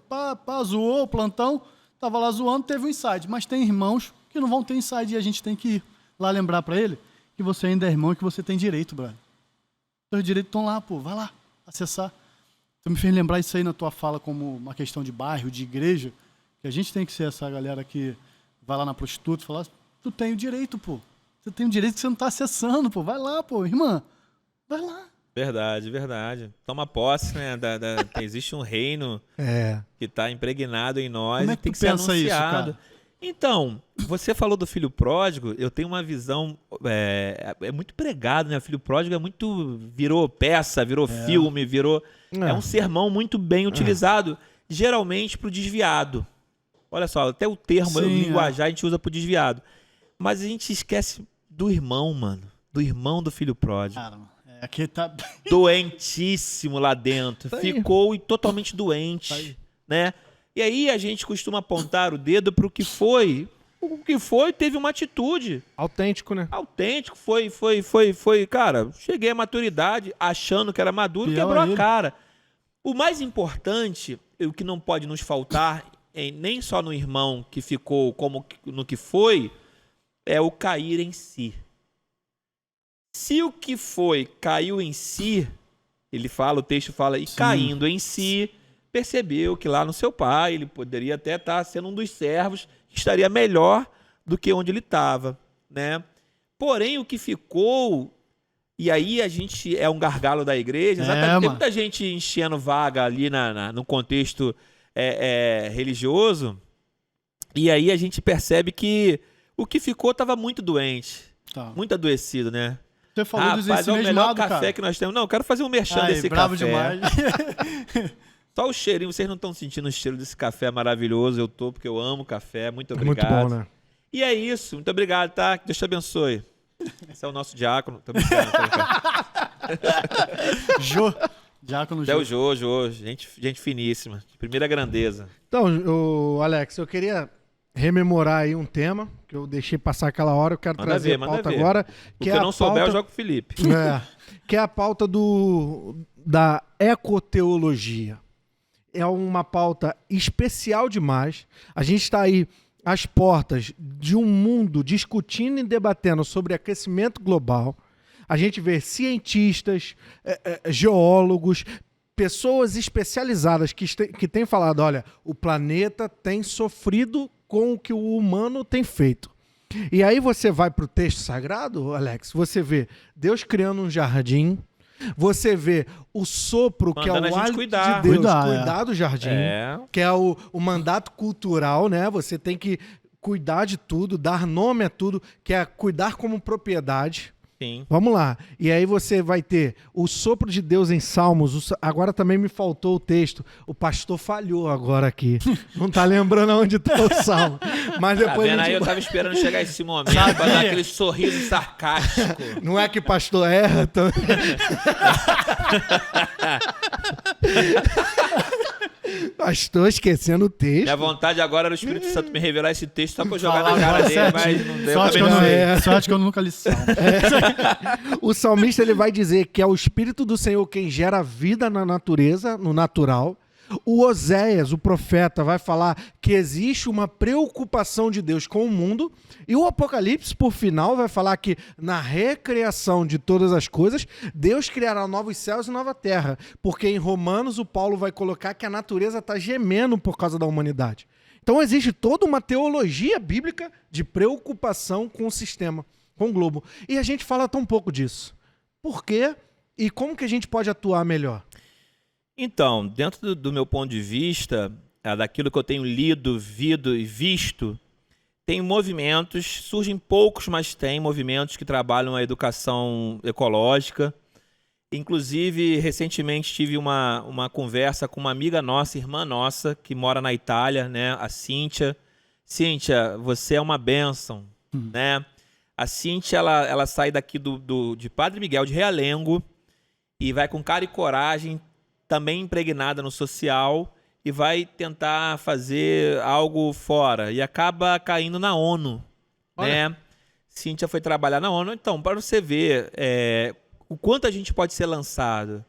zoou o plantão, tava lá zoando, teve o inside. Mas tem irmãos que não vão ter inside e a gente tem que ir lá lembrar pra ele que você ainda é irmão e que você tem direito, brother. Seus direitos estão lá, pô, vai lá, acessar. Tu me fez lembrar isso aí na tua fala como uma questão de bairro, de igreja, que a gente tem que ser essa galera que vai lá na prostituta e fala, tu tem o direito, pô. Você tem o direito que você não tá acessando, pô. Vai lá, pô, irmã. Vai lá. Verdade, verdade. Toma posse, né? Existe um reino que tá impregnado em nós Como é e que tem tu que ser pensa isso, anunciado. cara? Então, você falou do filho pródigo, eu tenho uma visão, é muito pregado, né? O filho pródigo virou peça, virou filme, é um sermão muito bem utilizado, geralmente pro desviado. Olha só, até o termo, o linguajar, a gente usa pro desviado. Mas a gente esquece do irmão, mano, do irmão do filho pródigo. Cara, aqui tá... Doentíssimo lá dentro, Tá aí. ficou totalmente doente, né? E aí a gente costuma apontar o dedo pro que foi. O que foi teve uma atitude. Autêntico, né? Autêntico, foi. Cara, cheguei à maturidade achando que era maduro e Fiel quebrou a a ele. cara. O mais importante, o que não pode nos faltar nem só no irmão que ficou como no que foi, é o cair em si. Se o que foi caiu em si, o texto fala, e caindo em si, percebeu que lá no seu pai ele poderia até estar sendo um dos servos que estaria melhor do que onde ele estava, né? Porém, o que ficou, e aí a gente é um gargalo da igreja, exatamente, tem muita gente enchendo vaga ali no contexto religioso, e aí a gente percebe que o que ficou estava muito doente, muito adoecido, né? Você falou dos é o melhor café cara. que nós temos. Não, eu quero fazer um merchan desse bravo café. Demais. Só o cheirinho, vocês não estão sentindo o cheiro desse café maravilhoso, eu tô, porque eu amo café, muito obrigado. Muito bom, né? E é isso, muito obrigado, tá? Deus te abençoe. Esse é o nosso diácono. Tô brincando, tô brincando. Jô. Diácono Até o Jô, gente finíssima, de primeira grandeza. Então, Alex, eu queria rememorar aí um tema que eu deixei passar aquela hora, eu quero trazer a pauta agora. Porque eu não souber, eu jogo com o Felipe. Que é a pauta da ecoteologia. É uma pauta especial demais. A gente está aí às portas de um mundo discutindo e debatendo sobre aquecimento global. A gente vê cientistas, geólogos, pessoas especializadas que têm falado, olha, o planeta tem sofrido com o que o humano tem feito. E aí você vai para o texto sagrado, Alex, você vê Deus criando um jardim, você vê o sopro, que é o hálito de Deus, cuidar do jardim, que é o mandato cultural, né? Você tem que cuidar de tudo, dar nome a tudo, que é cuidar como propriedade. Sim. Vamos lá. E aí você vai ter o sopro de Deus em Salmos. Agora também me faltou o texto. O pastor falhou agora aqui. Não tá lembrando onde tá o Salmo. Mas depois tá vendo? Aí eu tava esperando chegar esse momento pra dar aquele sorriso sarcástico. Não é que pastor erra também. Pastor esquecendo o texto. Minha vontade agora era o Espírito Santo me revelar esse texto só pra eu jogar na cara dele, mas não deu. Sorte que eu nunca li Salmo. O salmista ele vai dizer que é o Espírito do Senhor quem gera vida na natureza, no natural. O Oséias, o profeta, vai falar que existe uma preocupação de Deus com o mundo. E o Apocalipse, por final, vai falar que na recriação de todas as coisas, Deus criará novos céus e nova terra. Porque em Romanos, o Paulo vai colocar que a natureza está gemendo por causa da humanidade. Então existe toda uma teologia bíblica de preocupação com o sistema, com o globo. E a gente fala tão pouco disso. Por quê? E como que a gente pode atuar melhor? Então, dentro do meu ponto de vista, daquilo que eu tenho lido, visto, tem movimentos, surgem poucos, mas tem movimentos que trabalham a educação ecológica. Inclusive, recentemente tive uma conversa com uma amiga nossa, irmã nossa, que mora na Itália, né? A Cíntia. Cíntia, você é uma bênção, né? A Cíntia, ela sai daqui de Padre Miguel de Realengo e vai com cara e coragem, também impregnada no social, e vai tentar fazer algo fora. E acaba caindo na ONU, né? Cíntia foi trabalhar na ONU. Então, para você ver o quanto a gente pode ser lançado.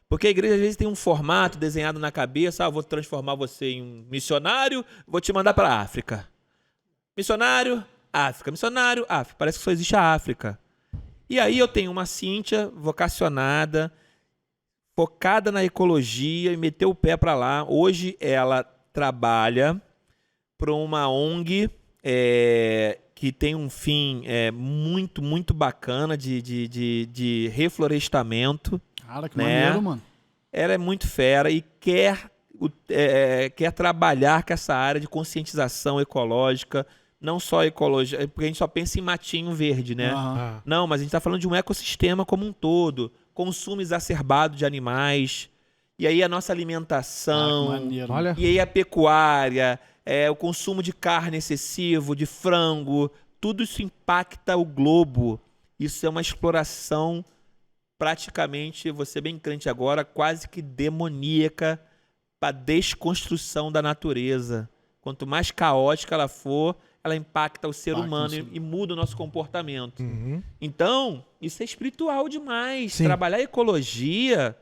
Porque a igreja, às vezes, tem um formato desenhado na cabeça. Vou transformar você em um missionário, vou te mandar para a África. Missionário, África. Missionário, África. Parece que só existe a África. E aí eu tenho uma Cíntia vocacionada, focada na ecologia, e meteu o pé para lá. Hoje ela trabalha para uma ONG que tem um fim muito, muito bacana de reflorestamento. Cara, que maneiro, mano. Ela é muito fera e quer trabalhar com essa área de conscientização ecológica, não só ecologia, porque a gente só pensa em matinho verde, né? Uhum. Não, mas a gente está falando de um ecossistema como um todo. Consumo exacerbado de animais, e aí a nossa alimentação, Olha. e aí a pecuária, o consumo de carne excessivo, de frango, tudo isso impacta o globo. Isso é uma exploração praticamente, vou ser bem crente agora, quase que demoníaca para a desconstrução da natureza. Quanto mais caótica ela for, ela impacta o ser humano e muda o nosso comportamento. Uhum. Então, isso é espiritual demais. Sim. Trabalhar ecologia,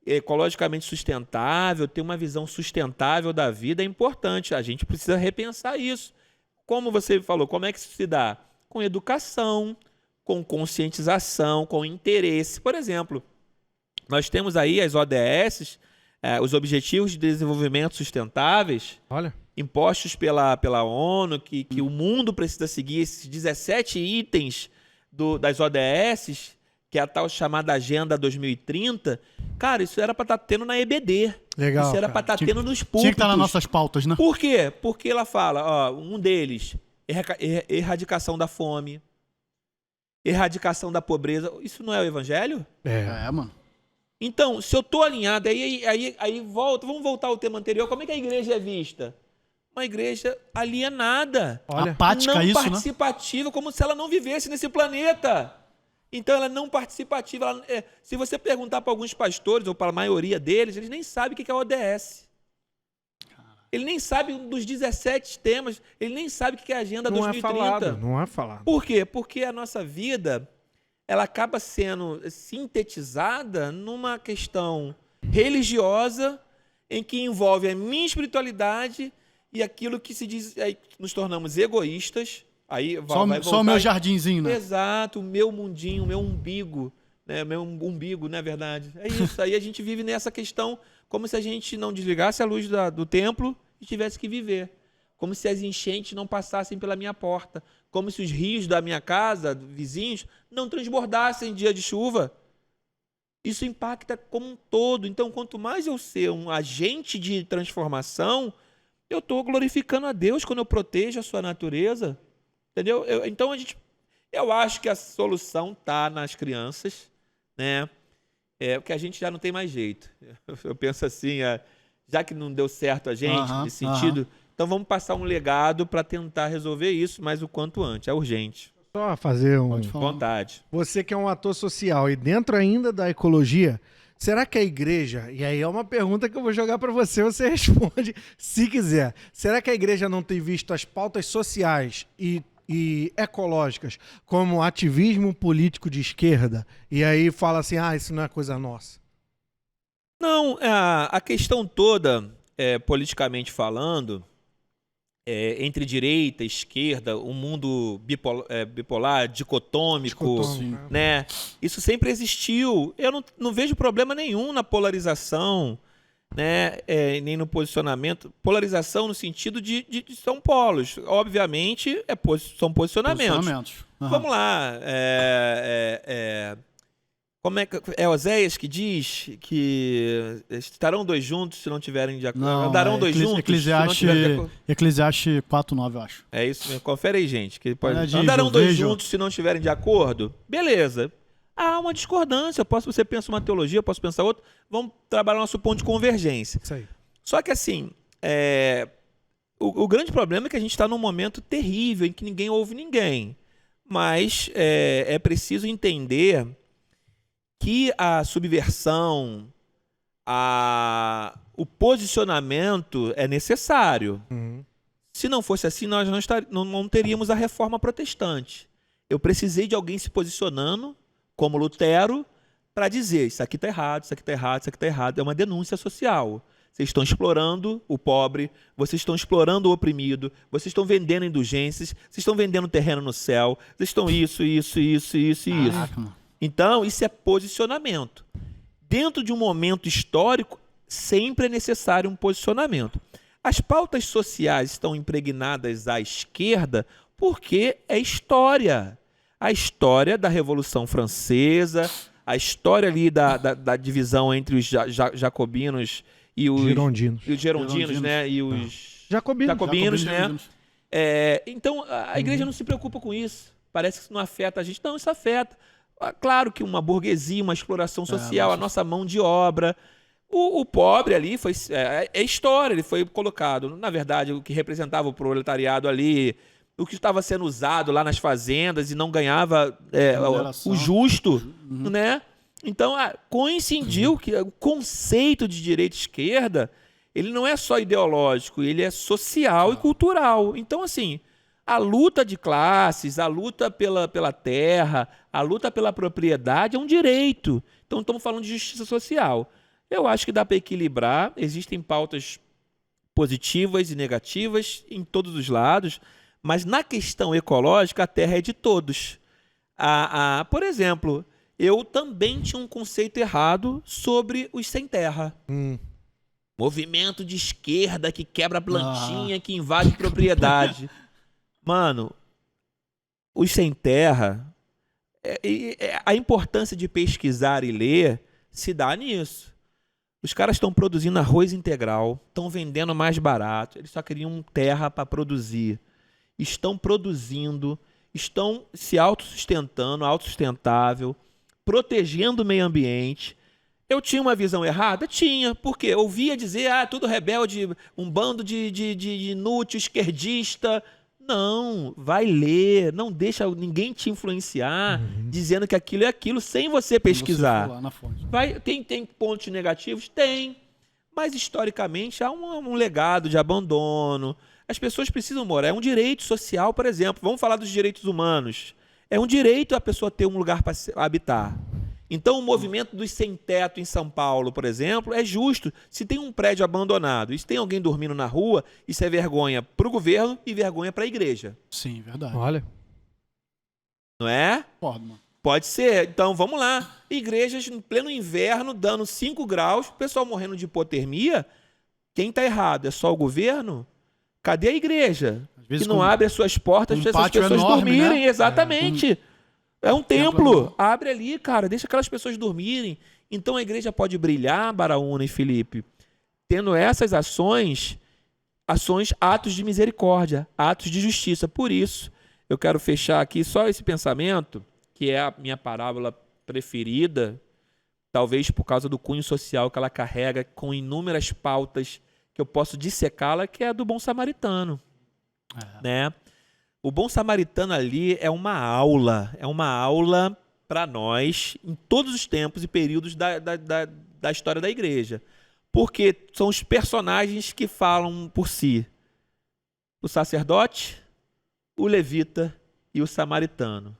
ecologicamente sustentável, ter uma visão sustentável da vida é importante. A gente precisa repensar isso. Como você falou, como é que isso se dá? Com educação, com conscientização, com interesse. Por exemplo, nós temos aí as ODS, os Objetivos de Desenvolvimento Sustentáveis, Olha. impostos pela ONU, que o mundo precisa seguir, esses 17 itens das ODS, que é a tal chamada Agenda 2030. Cara, isso era para estar tendo na EBD. Legal, Isso era para cara. estar tendo nos púlpitos. Tinha que estar nas nossas pautas, né? Por quê? Porque ela fala, ó, um deles, erradicação da fome, erradicação da pobreza. Isso não é o evangelho? É. Mano. Então, se eu estou alinhado, aí volta, vamos voltar ao tema anterior, como é que a igreja é vista? Uma igreja alienada, Olha. Apática, não isso, né? participativa, como se ela não vivesse nesse planeta. Então, ela é não participativa. Se você perguntar para alguns pastores, ou para a maioria deles, eles nem sabem o que é ODS. Ele nem sabe dos 17 temas, ele nem sabe o que é a Agenda Não 2030. é falado, não é falado. Por quê? Porque a nossa vida, ela acaba sendo sintetizada numa questão religiosa em que envolve a minha espiritualidade e aquilo que se diz, aí nos tornamos egoístas. Aí vai Só voltar o meu jardinzinho, né? Exato, o meu mundinho, o meu umbigo, né? O meu umbigo, não é verdade? É isso. Aí a gente vive nessa questão como se a gente não desligasse a luz do templo e tivesse que viver. Como se as enchentes não passassem pela minha porta. Como se os rios da minha casa, vizinhos, não transbordassem em dia de chuva. Isso impacta como um todo. Então, quanto mais eu ser um agente de transformação, eu estou glorificando a Deus quando eu protejo a sua natureza. Entendeu? Então, eu acho que a solução está nas crianças, né? Porque a gente já não tem mais jeito. Eu penso assim, já que não deu certo a gente nesse sentido, então vamos passar um legado para tentar resolver isso, mas o quanto antes. É urgente. Só fazer Vontade. Você que é um ator social e dentro ainda da ecologia, será que a igreja, e aí é uma pergunta que eu vou jogar para você responde se quiser. Será que a igreja não tem visto as pautas sociais e ecológicas como ativismo político de esquerda? E aí fala assim, isso não é coisa nossa. Não, a questão toda, politicamente falando, entre direita e esquerda, um mundo bipolar, dicotômico, né? Isso sempre existiu. Eu não vejo problema nenhum na polarização, né? Nem no posicionamento. Polarização no sentido de são polos. Obviamente, são posicionamentos. Vamos lá. Como é que é Oséias que diz que estarão dois juntos se não tiverem de acordo? Andarão dois juntos Eclesiastes, se não tiverem de acordo? Eclesiastes 4:9, eu acho. É isso mesmo. Confere aí, gente. Diz, Andarão dois juntos se não estiverem de acordo? Beleza. Há uma discordância. Você pensa uma teologia, eu posso pensar outra. Vamos trabalhar nosso ponto de convergência. Isso aí. Só que assim, o grande problema é que a gente está num momento terrível em que ninguém ouve ninguém. Mas é preciso entender que a subversão, o posicionamento é necessário. Se não fosse assim, nós não teríamos a reforma protestante. Eu precisei de alguém se posicionando, como Lutero, para dizer, isso aqui está errado, isso aqui está errado, isso aqui está errado. É uma denúncia social. Vocês estão explorando o pobre, vocês estão explorando o oprimido, vocês estão vendendo indulgências, vocês estão vendendo terreno no céu, vocês estão isso. Então, isso é posicionamento. Dentro de um momento histórico, sempre é necessário um posicionamento. As pautas sociais estão impregnadas à esquerda porque é história. A história da Revolução Francesa, a história ali da divisão entre os jacobinos e os gerondinos, né? E os jacobinos, né? Então, a igreja não se preocupa com isso. Parece que isso não afeta a gente. Não, isso afeta. Claro que uma burguesia, uma exploração social, a nossa mão de obra. O pobre ali é história, ele foi colocado. Na verdade, o que representava o proletariado ali, o que estava sendo usado lá nas fazendas e não ganhava o justo, né? Então, coincidiu que o conceito de direita e esquerda, ele não é só ideológico, ele é social e cultural. Então, assim, a luta de classes, a luta pela terra, a luta pela propriedade é um direito. Então, estamos falando de justiça social. Eu acho que dá para equilibrar. Existem pautas positivas e negativas em todos os lados, mas na questão ecológica a terra é de todos. Por exemplo, eu também tinha um conceito errado sobre os sem terra. Movimento de esquerda que quebra plantinha, que invade propriedade. Mano, os sem terra, a importância de pesquisar e ler se dá nisso. Os caras estão produzindo arroz integral, estão vendendo mais barato, eles só queriam terra para produzir. Estão produzindo, estão se autossustentando, autossustentável, protegendo o meio ambiente. Eu tinha uma visão errada? Tinha. Por quê? Eu ouvia dizer, tudo rebelde, um bando de inútil, esquerdista. Não, vai ler, não deixa ninguém te influenciar dizendo que aquilo é aquilo sem você pesquisar. Lá na fonte. Tem pontos negativos? Tem. Mas historicamente há um legado de abandono. As pessoas precisam morar. É um direito social, por exemplo. Vamos falar dos direitos humanos. É um direito a pessoa ter um lugar para habitar. Então, o movimento dos sem-teto em São Paulo, por exemplo, é justo. Se tem um prédio abandonado e se tem alguém dormindo na rua, isso é vergonha para o governo e vergonha para a igreja. Sim, verdade. Olha. Não é? Pode, mano. Pode ser. Então, vamos lá. Igrejas em pleno inverno, dando 5 graus, o pessoal morrendo de hipotermia. Quem está errado? É só o governo? Cadê a igreja? Que não abre as suas portas para essas pessoas dormirem. Né? Exatamente. É um templo. Abre ali, cara. Deixa aquelas pessoas dormirem. Então a igreja pode brilhar, Baraúna e Felipe, tendo essas ações, atos de misericórdia, atos de justiça. Por isso, eu quero fechar aqui só esse pensamento, que é a minha parábola preferida, talvez por causa do cunho social que ela carrega, com inúmeras pautas que eu posso dissecá-la, que é a do bom samaritano. Né? O bom samaritano ali é uma aula para nós em todos os tempos e períodos da história da igreja. Porque são os personagens que falam por si. O sacerdote, o levita e o samaritano.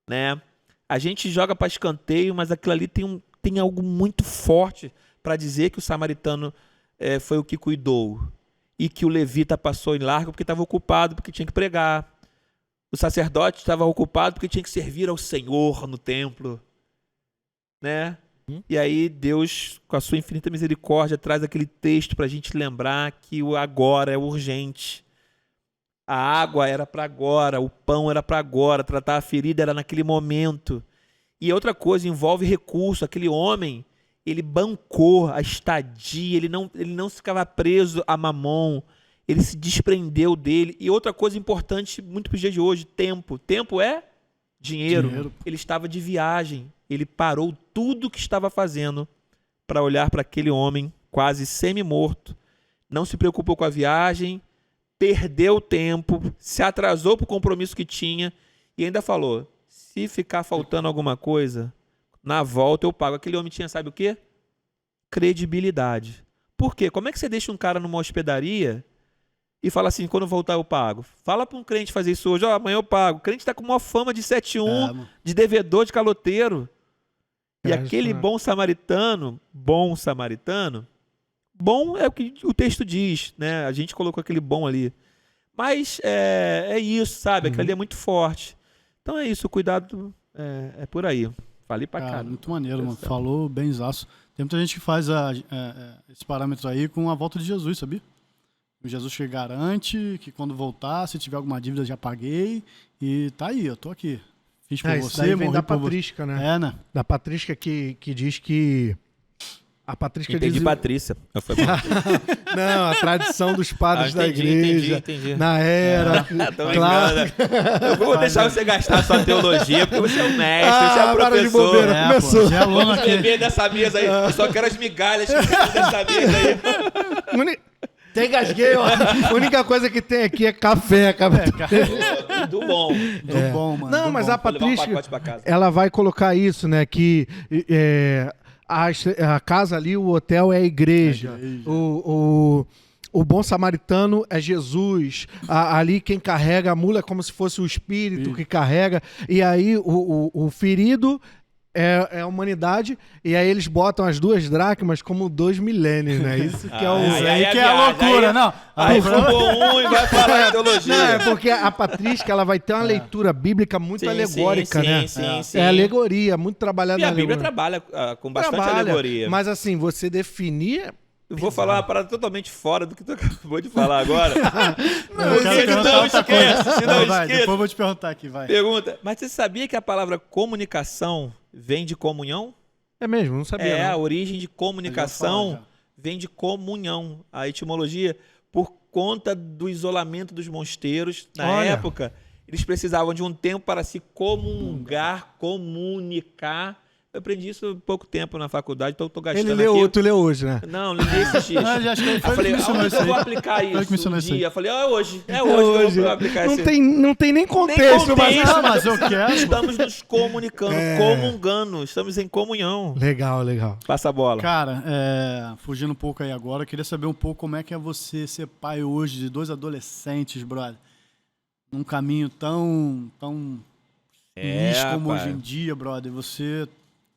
Né? A gente joga para escanteio, mas aquilo ali tem algo muito forte para dizer que o samaritano foi o que cuidou. E que o levita passou em largo porque estava ocupado, porque tinha que pregar. O sacerdote estava ocupado porque tinha que servir ao Senhor no templo. Né? E aí Deus, com a sua infinita misericórdia, traz aquele texto para a gente lembrar que o agora é urgente. A água era para agora, o pão era para agora, tratar a ferida era naquele momento. E outra coisa, envolve recurso. Aquele homem, ele bancou a estadia, ele não ficava preso a mamon, ele se desprendeu dele. E outra coisa importante, muito para os dias de hoje, tempo. Tempo é dinheiro. Ele estava de viagem, ele parou tudo que estava fazendo para olhar para aquele homem quase semi-morto. Não se preocupou com a viagem, perdeu tempo, se atrasou para o compromisso que tinha e ainda falou, se ficar faltando alguma coisa, na volta eu pago. Aquele homem tinha, sabe o quê? Credibilidade. Por quê? Como é que você deixa um cara numa hospedaria e fala assim, quando voltar eu pago? Fala para um crente fazer isso hoje, amanhã eu pago. O crente está com uma fama de 7-1, de devedor, de caloteiro. E aquele bom samaritano, bom é o que o texto diz, né? A gente colocou aquele bom ali. Mas é isso, sabe? Aquilo ali é muito forte. Então é isso, o cuidado é por aí. Falei pra caramba. Muito maneiro, mano. Falou benzaço. Tem muita gente que faz esse parâmetro aí com a volta de Jesus, sabia? O Jesus que garante que quando voltar, se tiver alguma dívida, já paguei. E tá aí, eu tô aqui. Fiz por isso você, daí vem morri da por Patrística, você. né? Né? Da Patrística que diz que... A Patrística entendi, diz... Patrícia. Não, a tradição dos padres da igreja. Entendi. Na era... Claro. Eu vou deixar você gastar a sua teologia, porque você é um mestre, você é um para de professor. bobeira, começou. Pô, Vamos beber dessa mesa aí. Eu só quero as migalhas que tem dessa mesa aí. Tem gasguei, ó. A única coisa que tem aqui é café. Do bom. Do bom, mano. Não, mas bom. a Patrícia, Vou levar um pacote pra casa. ela vai colocar isso, né? Que a casa ali, o hotel é a igreja. O bom samaritano é Jesus. Ali quem carrega a mula é como se fosse o espírito que carrega. E aí o ferido é a humanidade, e aí eles botam as 2 dracmas como 2 milênios, né? Isso que é o... Aí que é a loucura, não. Aí fumou um e vai falar de teologia. Não, é porque a Patrística, ela vai ter uma leitura bíblica muito alegórica, né? Sim. É alegoria, muito trabalhada E a na Bíblia alegoria. trabalha com bastante alegoria. Mas assim, você definir... Eu vou falar uma parada totalmente fora do que tu acabou de falar agora. Eu quero perguntar outra coisa. Se não Vai, esqueça. depois eu vou te perguntar aqui, vai. Pergunta, mas você sabia que a palavra comunicação vem de comunhão? É mesmo, não sabia. A não. origem de comunicação vem de comunhão. A etimologia, por conta do isolamento dos mosteiros, na época, eles precisavam de um tempo para se comungar, comunicar. Eu aprendi isso há pouco tempo na faculdade, então eu tô gastando Ele leu, aqui. tu leu hoje, né? Não li esses dias. Já acho que Eu foi falei, ele que me ensinou aonde isso eu vou aí. aplicar Ele que me isso? ensinou Um isso aí. dia. Eu falei, é hoje que eu vou aplicar isso. Não tem nem contexto, Mas eu quero. Estamos nos comunicando, comungando, estamos em comunhão. Legal. Passa a bola. Cara, fugindo um pouco aí agora, eu queria saber um pouco como é que é você ser pai hoje de 2 adolescentes, brother. Num caminho tão feliz como rapaz. hoje em dia, brother. Você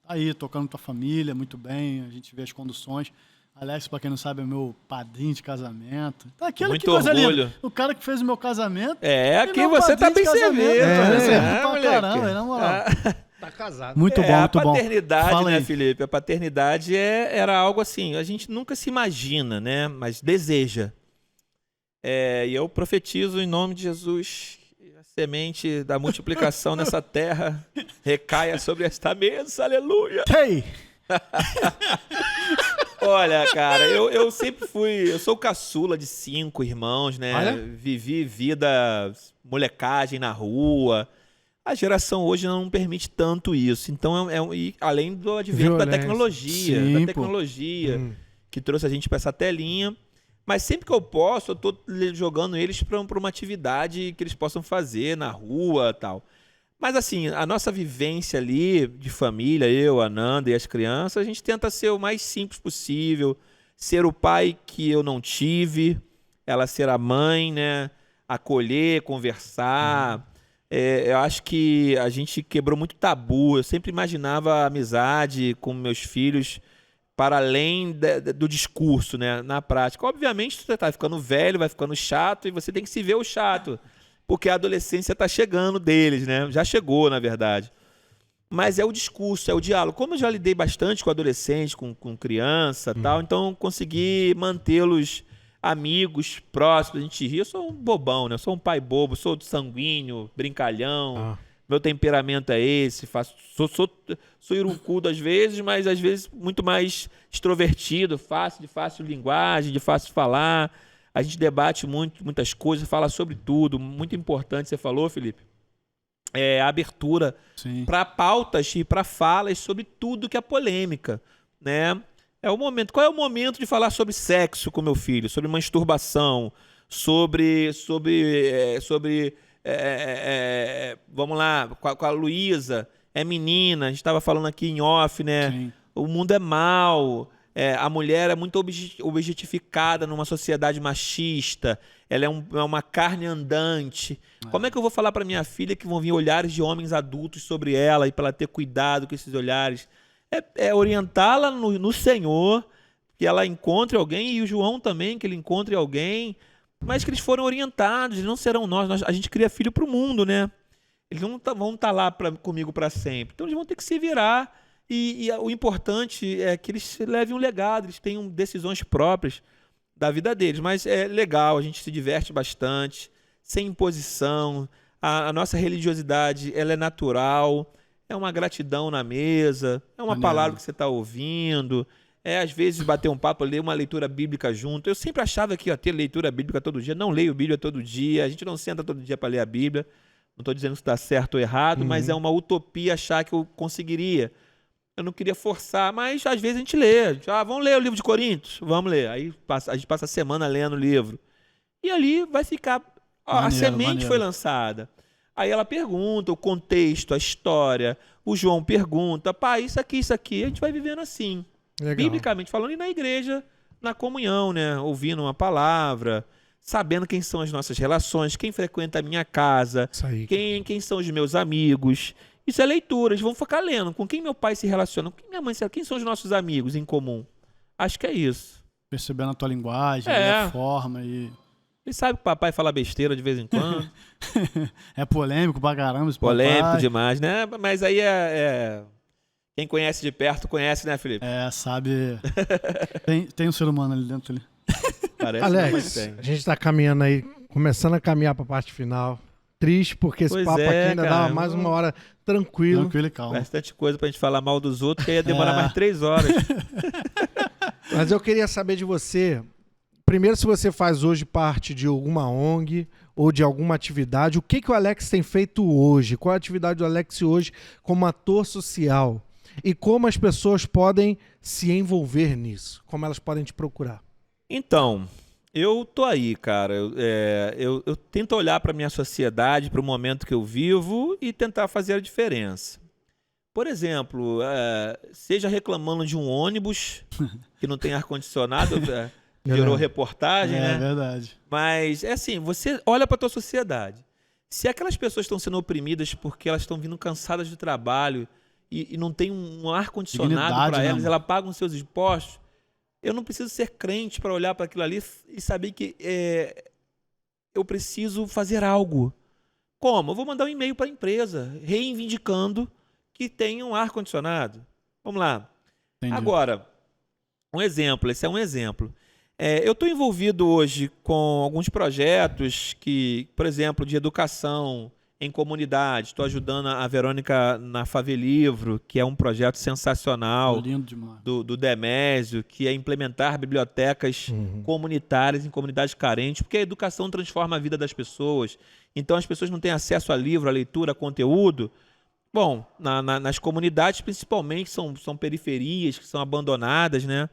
tá aí tocando tua família muito bem, a gente vê as conduções. Alex, pra quem não sabe, é meu padrinho de casamento. Tá aqui, olha Muito que coisa orgulho. linda. O cara que fez o meu casamento. Aqui meu você tá padrinho bem de casamento, servido. servido pra moleque. caramba, na moral. Tá casado. Muito bom, muito a bom. paternidade, Fala né, aí. Felipe? A paternidade era algo assim, a gente nunca se imagina, né? Mas deseja. E eu profetizo em nome de Jesus, a semente da multiplicação nessa terra recaia sobre esta mesa, aleluia. Hey! Olha, cara, eu sempre eu sou caçula de 5 irmãos, né? Olha. Vivi vida, molecagem na rua. A geração hoje não permite tanto isso. Então, e além do advento da Violência. tecnologia, Sim, que trouxe a gente para essa telinha. Mas sempre que eu posso, eu tô jogando eles para uma atividade que eles possam fazer na rua e tal. Mas assim, a nossa vivência ali de família, eu, a Nanda e as crianças, a gente tenta ser o mais simples possível, ser o pai que eu não tive, ela ser a mãe, né? Acolher, conversar. Eu acho que a gente quebrou muito tabu. Eu sempre imaginava a amizade com meus filhos para além do discurso, né? Na prática. Obviamente, você tá ficando velho, vai ficando chato e você tem que se ver o chato. Porque a adolescência está chegando deles, né? Já chegou, na verdade. Mas é o discurso, é o diálogo. Como eu já lidei bastante com adolescente, com criança e tal, então consegui mantê-los amigos, próximos. A gente ri. Eu sou um bobão, né? Eu sou um pai bobo, sou sanguíneo, brincalhão. Meu temperamento é esse. Sou irucudo às vezes, mas às vezes muito mais extrovertido, de fácil linguagem, de fácil falar. A gente debate muitas coisas, fala sobre tudo. Muito importante, você falou, Felipe, a abertura para pautas e para falas sobre tudo que é polêmica, né? Qual é o momento de falar sobre sexo com meu filho, sobre masturbação, vamos lá, com a Luísa, menina, a gente estava falando aqui em off, né? Sim. O mundo é mau. A mulher é muito objetificada numa sociedade machista, ela é uma carne andante. Como é que eu vou falar para minha filha que vão vir olhares de homens adultos sobre ela e para ela ter cuidado com esses olhares? Orientá-la no Senhor, que ela encontre alguém, e o João também, que ele encontre alguém, mas que eles foram orientados, eles não serão nós. A gente cria filho para o mundo, né? Eles não vão estar lá comigo para sempre, então eles vão ter que se virar. E o importante é que eles levem um legado, eles tenham decisões próprias da vida deles. Mas é legal, a gente se diverte bastante, sem imposição. A nossa religiosidade, ela é natural, é uma gratidão na mesa, é uma palavra que você está ouvindo, às vezes bater um papo, ler uma leitura bíblica junto. Eu sempre achava que ia ter leitura bíblica todo dia, não leio Bíblia todo dia, a gente não senta todo dia para ler a Bíblia. Não estou dizendo se está certo ou errado, mas é uma utopia achar que eu conseguiria. Eu não queria forçar, mas às vezes a gente lê. Vamos ler o livro de Coríntios? Vamos ler. Aí a gente passa a semana lendo o livro. E ali vai ficar... a semente foi lançada. Aí ela pergunta o contexto, a história. O João pergunta, pai, isso aqui. A gente vai vivendo assim. Legal. Biblicamente falando, e na igreja, na comunhão, né? Ouvindo uma palavra, sabendo quem são as nossas relações, quem frequenta a minha casa, Isso aí. quem são os meus amigos. Isso é leitura, eles vão ficar lendo. Com quem meu pai se relaciona? Com quem minha mãe se relaciona? Quem são os nossos amigos em comum? Acho que é isso. Percebendo a tua linguagem, a forma e... Ele sabe que o papai fala besteira de vez em quando. É polêmico pra caramba esse Polêmico papai. demais, né? Mas aí quem conhece de perto conhece, né, Felipe? Sabe. Tem um ser humano ali dentro ali. Parece, Alex, a gente tá caminhando aí, começando a caminhar pra parte final. Triste, porque esse papo aqui ainda dava mais uma hora tranquilo. Tranquilo e calmo. Bastante coisa pra gente falar mal dos outros, que ia demorar mais 3 horas. Mas eu queria saber de você, primeiro, se você faz hoje parte de alguma ONG ou de alguma atividade, o que o Alex tem feito hoje? Qual a atividade do Alex hoje como ator social? E como as pessoas podem se envolver nisso? Como elas podem te procurar? Então, eu tô aí, cara. Eu tento olhar para minha sociedade, para o momento que eu vivo e tentar fazer a diferença. Por exemplo, seja reclamando de um ônibus que não tem ar-condicionado, gerou reportagem, né? É verdade. Mas é assim, você olha para tua sociedade. Se aquelas pessoas estão sendo oprimidas porque elas estão vindo cansadas do trabalho e não tem um ar-condicionado para elas, elas pagam seus impostos, eu não preciso ser crente para olhar para aquilo ali e saber que eu preciso fazer algo. Como? Eu vou mandar um e-mail para a empresa reivindicando que tenha um ar-condicionado. Vamos lá. Entendi. Agora, esse é um exemplo. Eu estou envolvido hoje com alguns projetos que, por exemplo, de educação em comunidade. Estou ajudando a Verônica na Favelivro, que é um projeto sensacional. Lindo demais. Do Demésio, que é implementar bibliotecas comunitárias em comunidades carentes, porque a educação transforma a vida das pessoas. Então as pessoas não têm acesso a livro, a leitura, a conteúdo. Bom, nas comunidades, principalmente, são periferias que são abandonadas, né?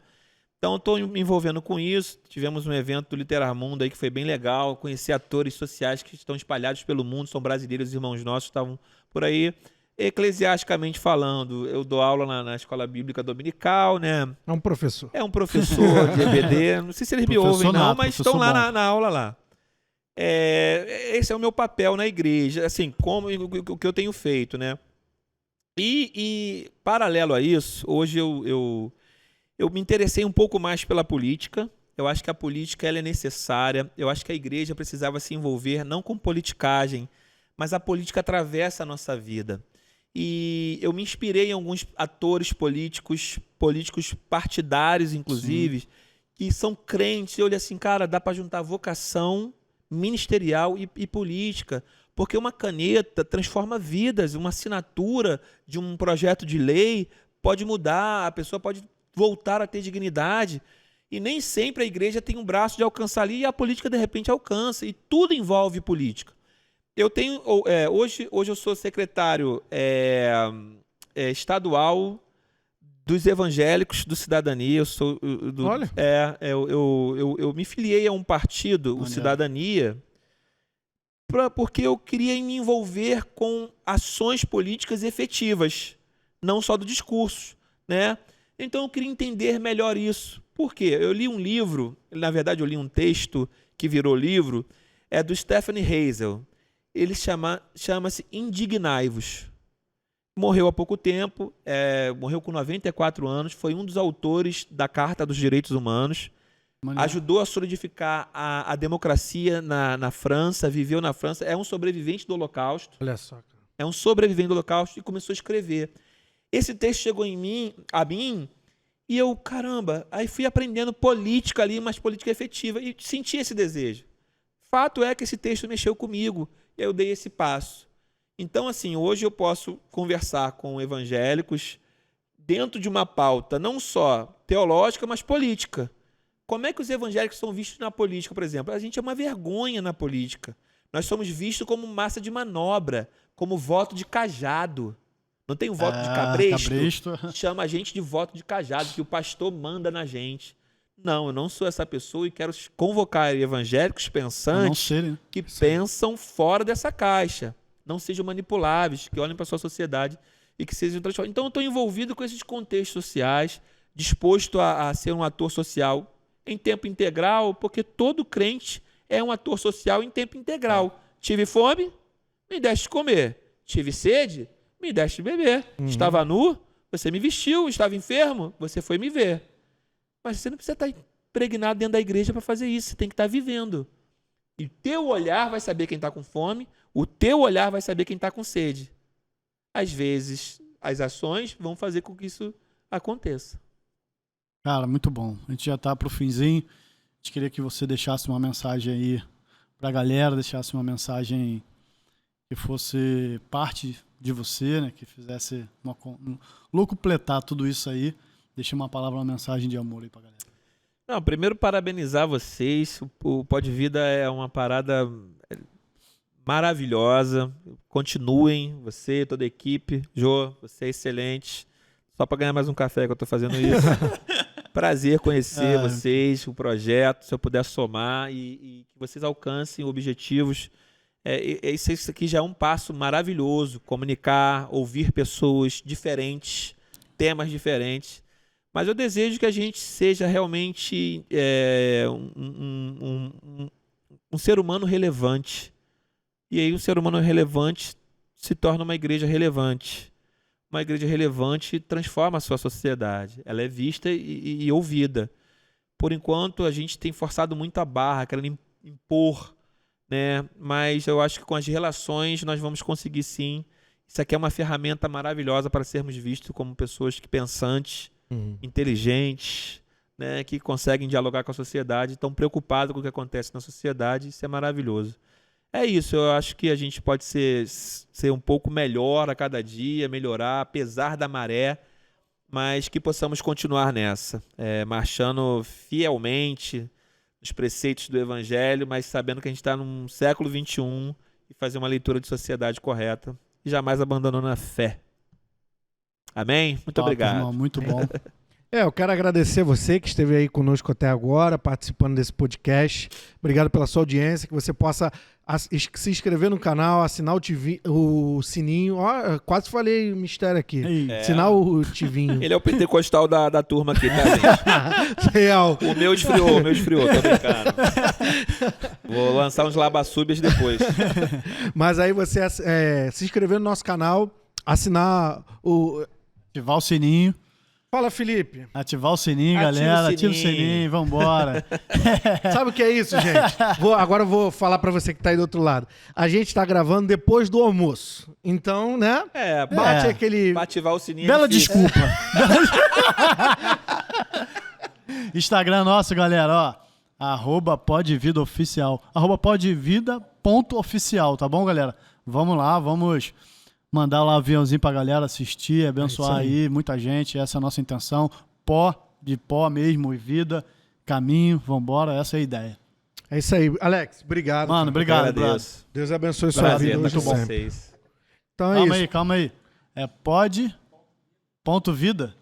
Então, estou me envolvendo com isso. Tivemos um evento do Literarmundo aí que foi bem legal. Conheci atores sociais que estão espalhados pelo mundo, são brasileiros, irmãos nossos, estavam por aí. Eclesiasticamente falando, eu dou aula na Escola Bíblica Dominical, né? É um professor. É um professor de EBD. Não sei se eles me ouvem, não, mas estão lá na aula lá. Esse é o meu papel na igreja, assim, como o que eu tenho feito, né? E paralelo a isso, hoje eu me interessei um pouco mais pela política. Eu acho que a política ela é necessária. Eu acho que a igreja precisava se envolver, não com politicagem, mas a política atravessa a nossa vida. E eu me inspirei em alguns atores políticos partidários, inclusive, que são crentes. Eu olhei assim, cara, dá para juntar vocação ministerial e política. Porque uma caneta transforma vidas. Uma assinatura de um projeto de lei pode mudar, a pessoa pode voltar a ter dignidade, e nem sempre a igreja tem um braço de alcançar ali, e a política de repente alcança, e tudo envolve política. Eu tenho, hoje eu sou secretário estadual dos evangélicos do Cidadania. Eu sou Olha. eu me filiei a um partido, o Cidadania, porque eu queria me envolver com ações políticas efetivas, não só do discurso, né? Então eu queria entender melhor isso. Por quê? Eu li um livro, na verdade eu li um texto que virou livro, do Stephanie Hazel. Ele chama-se Indignai-vos. Morreu há pouco tempo, morreu com 94 anos, foi um dos autores da Carta dos Direitos Humanos, ajudou a solidificar a democracia na França, viveu na França, é um sobrevivente do Holocausto. Olha só, cara. É um sobrevivente do Holocausto e começou a escrever. Esse texto chegou a mim, e eu, caramba, aí fui aprendendo política ali, mas política efetiva, e senti esse desejo. Fato é que esse texto mexeu comigo, e eu dei esse passo. Então, assim, hoje eu posso conversar com evangélicos dentro de uma pauta não só teológica, mas política. Como é que os evangélicos são vistos na política, por exemplo? A gente é uma vergonha na política. Nós somos vistos como massa de manobra, como voto de cajado. Não tem o voto de cabresto? Chama a gente de voto de cajado, que o pastor manda na gente. Não, eu não sou essa pessoa e quero convocar evangélicos pensantes que pensam fora dessa caixa. Não sejam manipuláveis, que olhem para a sua sociedade e que sejam transformados. Então eu estou envolvido com esses contextos sociais, disposto a ser um ator social em tempo integral, porque todo crente é um ator social em tempo integral. Tive fome? Me deste de comer. Tive sede? me deste de beber. Estava nu, você me vestiu. Estava enfermo, você foi me ver. Mas você não precisa estar impregnado dentro da igreja para fazer isso. Você tem que estar vivendo. E o teu olhar vai saber quem está com fome, o teu olhar vai saber quem está com sede. Às vezes, as ações vão fazer com que isso aconteça. Cara, muito bom. A gente já tá pro finzinho. A gente queria que você deixasse uma mensagem aí pra galera, deixasse uma mensagem que fosse parte de você, né? Que fizesse locupletar tudo isso aí. Deixa uma palavra, uma mensagem de amor aí pra galera. Não, primeiro parabenizar vocês. O Pó de Vida é uma parada maravilhosa. Continuem, você, toda a equipe. Jô, você é excelente. Só para ganhar mais um café que eu tô fazendo isso. Prazer conhecer vocês, o projeto, se eu puder somar e que vocês alcancem objetivos. Isso aqui já é um passo maravilhoso. Comunicar, ouvir pessoas diferentes, temas diferentes. Mas eu desejo que a gente seja realmente um ser humano relevante. E aí um ser humano relevante se torna uma igreja relevante. Uma igreja relevante transforma a sua sociedade. Ela é vista e ouvida. Por enquanto, a gente tem forçado muito a barra, querendo impor, né? Mas eu acho que com as relações nós vamos conseguir sim. Isso aqui é uma ferramenta maravilhosa para sermos vistos como pessoas pensantes, inteligentes, né? Que conseguem dialogar com a sociedade, estão preocupados com o que acontece na sociedade. Isso é maravilhoso. É isso, eu acho que a gente pode ser um pouco melhor a cada dia, melhorar, apesar da maré, mas que possamos continuar nessa, marchando fielmente nos preceitos do Evangelho, mas sabendo que a gente está num século XXI e fazer uma leitura de sociedade correta e jamais abandonando a fé. Amém? Muito obrigado. Irmão, muito bom. Eu quero agradecer você que esteve aí conosco até agora, participando desse podcast. Obrigado pela sua audiência, que você possa se inscrever no canal, assinar o sininho. Ó, quase falei mistério aqui. Assinar o tivinho. Ele é o pentecostal da turma aqui, tá, gente? Real. O meu esfriou, tô brincando. Vou lançar uns labaçúbias depois. Mas aí você se inscrever no nosso canal, assinar o... Ativar o sininho. Fala, Felipe. Ativar o sininho, galera. Ativa o sininho, vambora. Sabe o que é isso, gente? Agora eu vou falar pra você que tá aí do outro lado. A gente tá gravando depois do almoço. Então, né? Bate aquele... Pra ativar o sininho. Bela desculpa. Instagram nosso, galera, ó. @podvidaoficial. @podvida.oficial, tá bom, galera? Vamos lá, vamos... mandar lá um aviãozinho pra galera assistir, abençoar aí muita gente. Essa é a nossa intenção. De pó mesmo, e vida, caminho, vambora. Essa é a ideia. É isso aí. Alex, obrigado. Mano, obrigado, brother. Deus abençoe sua vida. Muito bom. Então é isso. Calma aí. É pod.vida?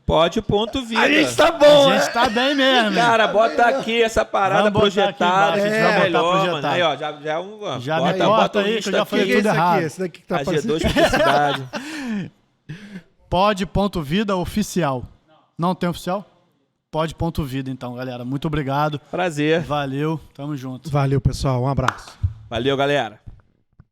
Pod.vida. A gente tá bom, A gente tá bem mesmo. Cara, bota aqui essa parada projetada. Aqui A gente embaixo, vai melhor, projetado. mano. Aí, ó, já é um... Já me corta aí, que eu já falei Que é tudo esse errado. aqui? Esse daqui que tá A aparecendo. G2 Publicidade. Pod.vida oficial. Não tem oficial? Pod.vida, então, galera. Muito obrigado. Prazer. Valeu. Tamo junto. Valeu, pessoal. Um abraço. Valeu, galera.